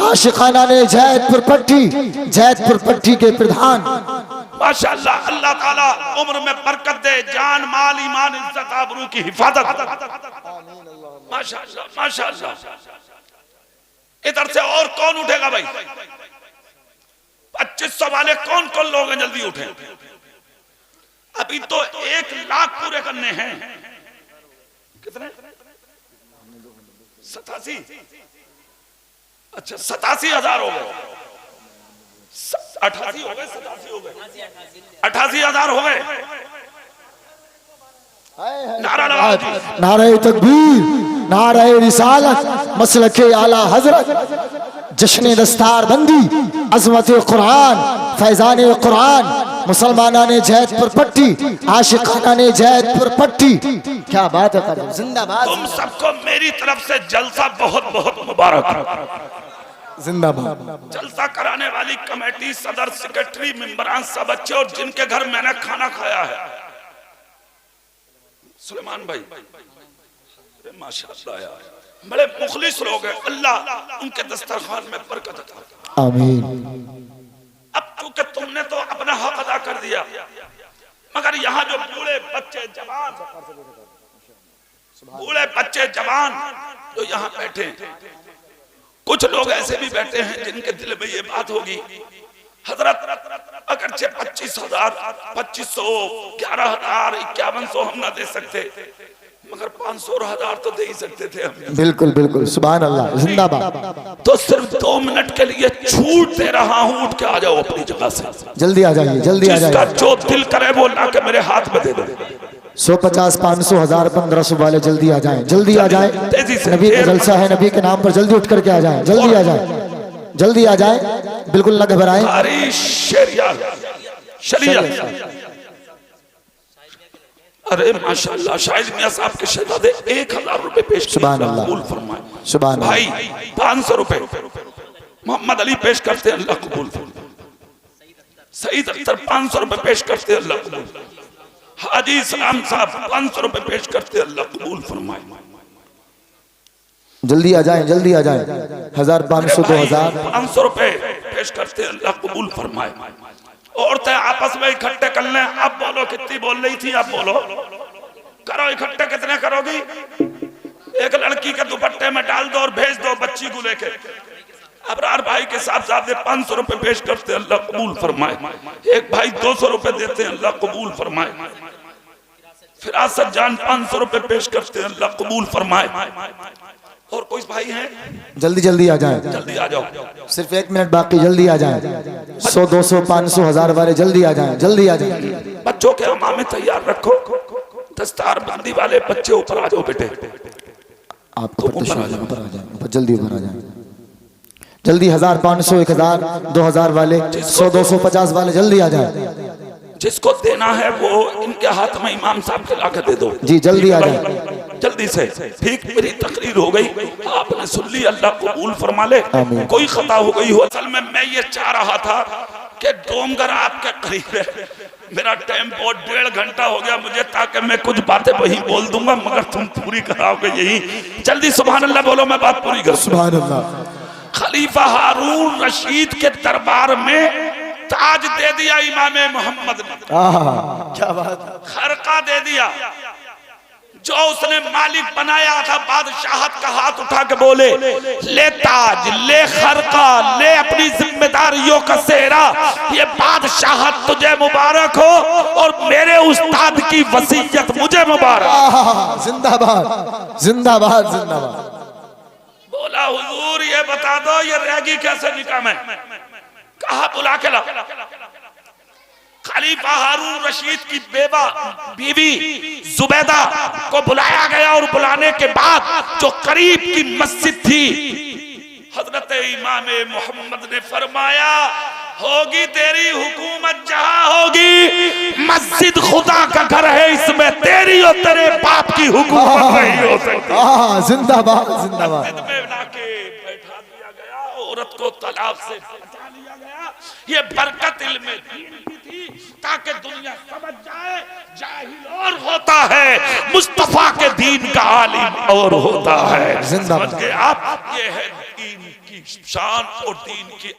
आशिकाना ने जैदपुर पट्टी, जैदपुर पट्टी के प्रधान। माशाअल्लाह, अल्लाह ताला उम्र में बरकत दे, जान माल ईमान इज्जत आबरू की हिफाजत। माशाअल्लाह माशाअल्लाह। इधर से और कौन उठेगा भाई? 2500 वाले कौन कौन लोग हैं? जल्दी उठे। अभी तो 1 लाख पूरे करने हैं। कितने? 87। अच्छा 87,000 हो गए। 88 हो गए, 87 हो गए, 88,000 हो गए। नारा लगाओ जी। नारे तकबीर, नारे रिसालत, मसलके आला हजरत, जश्न दस्तार बंदी, अजमत कुरान, फैजान कुरान, मुसलमाना ने जैदपुर पट्टी, आशिकाना ने जैदपुर पट्टी। क्या बात है। जिंदाबाद। तुम सबको मेरी तरफ से जलसा बहुत बहुत मुबारक। जिंदाबाद। जलसा कराने वाली कमेटी, सदर, सेक्रेटरी, मेंबरान, सब अच्छे, और जिनके घर मैंने खाना खाया है, सुलेमान भाई माशाअल्लाह यार, बड़े मुखलिस लोग हैं। अल्लाह उनके दस्तरखान में बरकत अता करे। आमीन। अब क्योंकि तुमने तो अपना हक अदा कर दिया, मगर यहाँ जो बूढ़े बच्चे जवान जो यहाँ बैठे हैं, कुछ लोग ऐसे भी बैठे हैं जिनके दिल में ये बात होगी, हजरत अगरचे 25,000, 2500, 11,000, 5100 हम ना दे सकते, मगर 500 और 1000 तो दे ही सकते थे हम। बिल्कुल बिल्कुल। सुभान अल्लाह। जिंदाबाद। तो सिर्फ 2 मिनट के लिए छूट दे रहा हूँ, उठ के आ जाओ अपनी जगह से। जल्दी आ जाइए, जल्दी आ जिसका जाइए। जो दिल करे वो ला के मेरे हाथ में दे दो। 150, 500, 1000, 1500 वाले जल्दी आ जाएं, जल्दी आ जाएं। तेजी से। नबी का जलसा है, नबी के नाम पर जल्दी उठ करके आ जाएं, जल्दी आ जाएं, जल्दी आ जाएं, बिल्कुल न घबराएं। अरे माशाअल्लाह, शाहिद मियां साहब के शहजादे 1000 रुपए पेश किए। सुभान अल्लाह। कबूल फरमाए। सुभान अल्लाह। भाई 500 रुपए मोहम्मद अली पेश करते हैं, अल्लाह कबूल फरमाए। सईद अख्तर 500 रुपए पेश करते हैं, अल्लाह कबूल। हाजी सलाम साहब 500 रुपए पेश करते हैं, अल्लाह कबूल फरमाए। जल्दी आ जाएं, जल्दी आ जाएं। 1500, 2000, 500 रुपए पेश करते हैं, अल्लाह कबूल फरमाए। औरतें आपस में इकट्ठे कर लें। अब बोलो कितनी बोल रही थी, अब बोलो, करो इकट्ठे। कितने करोगी? एक लड़की के दुपट्टे में डाल दो और भेज दो बच्ची को लेके। अबरार भाई के साहबजादे 500 रुपए पेश करते हैं, अल्लाह कबूल फरमाए। एक भाई 200 रुपए देते हैं, अल्लाह कबूल फरमाए। फिरासत जान 500 रुपए पेश करते हैं, अल्लाह कबूल फरमाए। और कोई भाई हैं? जल्दी जल्दी आ जाएं, जल्दी आ जाओ। सिर्फ 1 मिनट बाकी, जल्दी आ जाएं। 100, 200, 500, 1000 वाले जल्दी आ जाएं, जल्दी आ जाएं। बच्चों के अमामे तैयार रखो। दस्तार बंदी वाले बच्चे ऊपर आ जाओ बेटे। आप ऊपर आ जाएं, ऊपर जल्दी ऊपर आ जाएं। जल्दी 1000, 500, 1000, 2000 वाले, 100, 250 वाले जल्दी आ जाए। जिसको देना है वो इनके हाथ में इमाम साहब के लाके दे दो जी, जल्दी आ जाए जल्दी से। ठीक, मेरी तकरीर हो गई, आपने सुन ली, अल्लाह कबूल फरमा ले। कोई खता हो गई हो, असल में मैं ये चाह रहा था कि डोमगर आपके करीब है, मेरा टाइम बहुत 1.5 घंटा हो गया मुझे, ताकि मैं कुछ बातें वही बोल दूंगा, मगर तुम पूरी कराओगे यही। जल्दी सुभान अल्लाह बोलो, मैं बात पूरी कर। सुभान अल्लाह। खलीफा हारून रशीद के दरबार में ताज दे दिया इमाम मोहम्मद ने, क्या बात, खरका दे दिया। जो उसने मालिक बनाया था बादशाहत का हाथ उठा के बोले, ले ताज, ले खरका, ले अपनी जिम्मेदारियों का सेहरा, ये बादशाहत तुझे मुबारक हो और मेरे उस्ताद की वसीयत मुझे मुबारक। जिंदाबाद जिंदाबाद जिंदाबाद। बोला हुजूर ये बता दो ये रहेगी कैसे निकाह में? कहा बुला के ला। खलीफा हारून रशीद की बीवी जुबैदा को बुलाया गया और बुलाने के बाद जो करीब की मस्जिद थी, हजरत इमाम मोहम्मद ने फरमाया, होगी तेरी हुकूमत जहां होगी, मस्जिद खुदा का घर है, इसमें तेरी और तेरे बाप की हुकूमत नहीं हो सकती। जिंदाबाद जिंदाबाद। मस्जिद में लाके बैठा दिया गया, औरत को तलाक से बचा लिया गया। ये बरकत इल्म दीन की थी, ताकि दुनिया समझ जाए जाहिल और होता है, मुस्तफा के दीन का आलिम और होता है। समझ गए आप? ये है दीन की शान और दीन की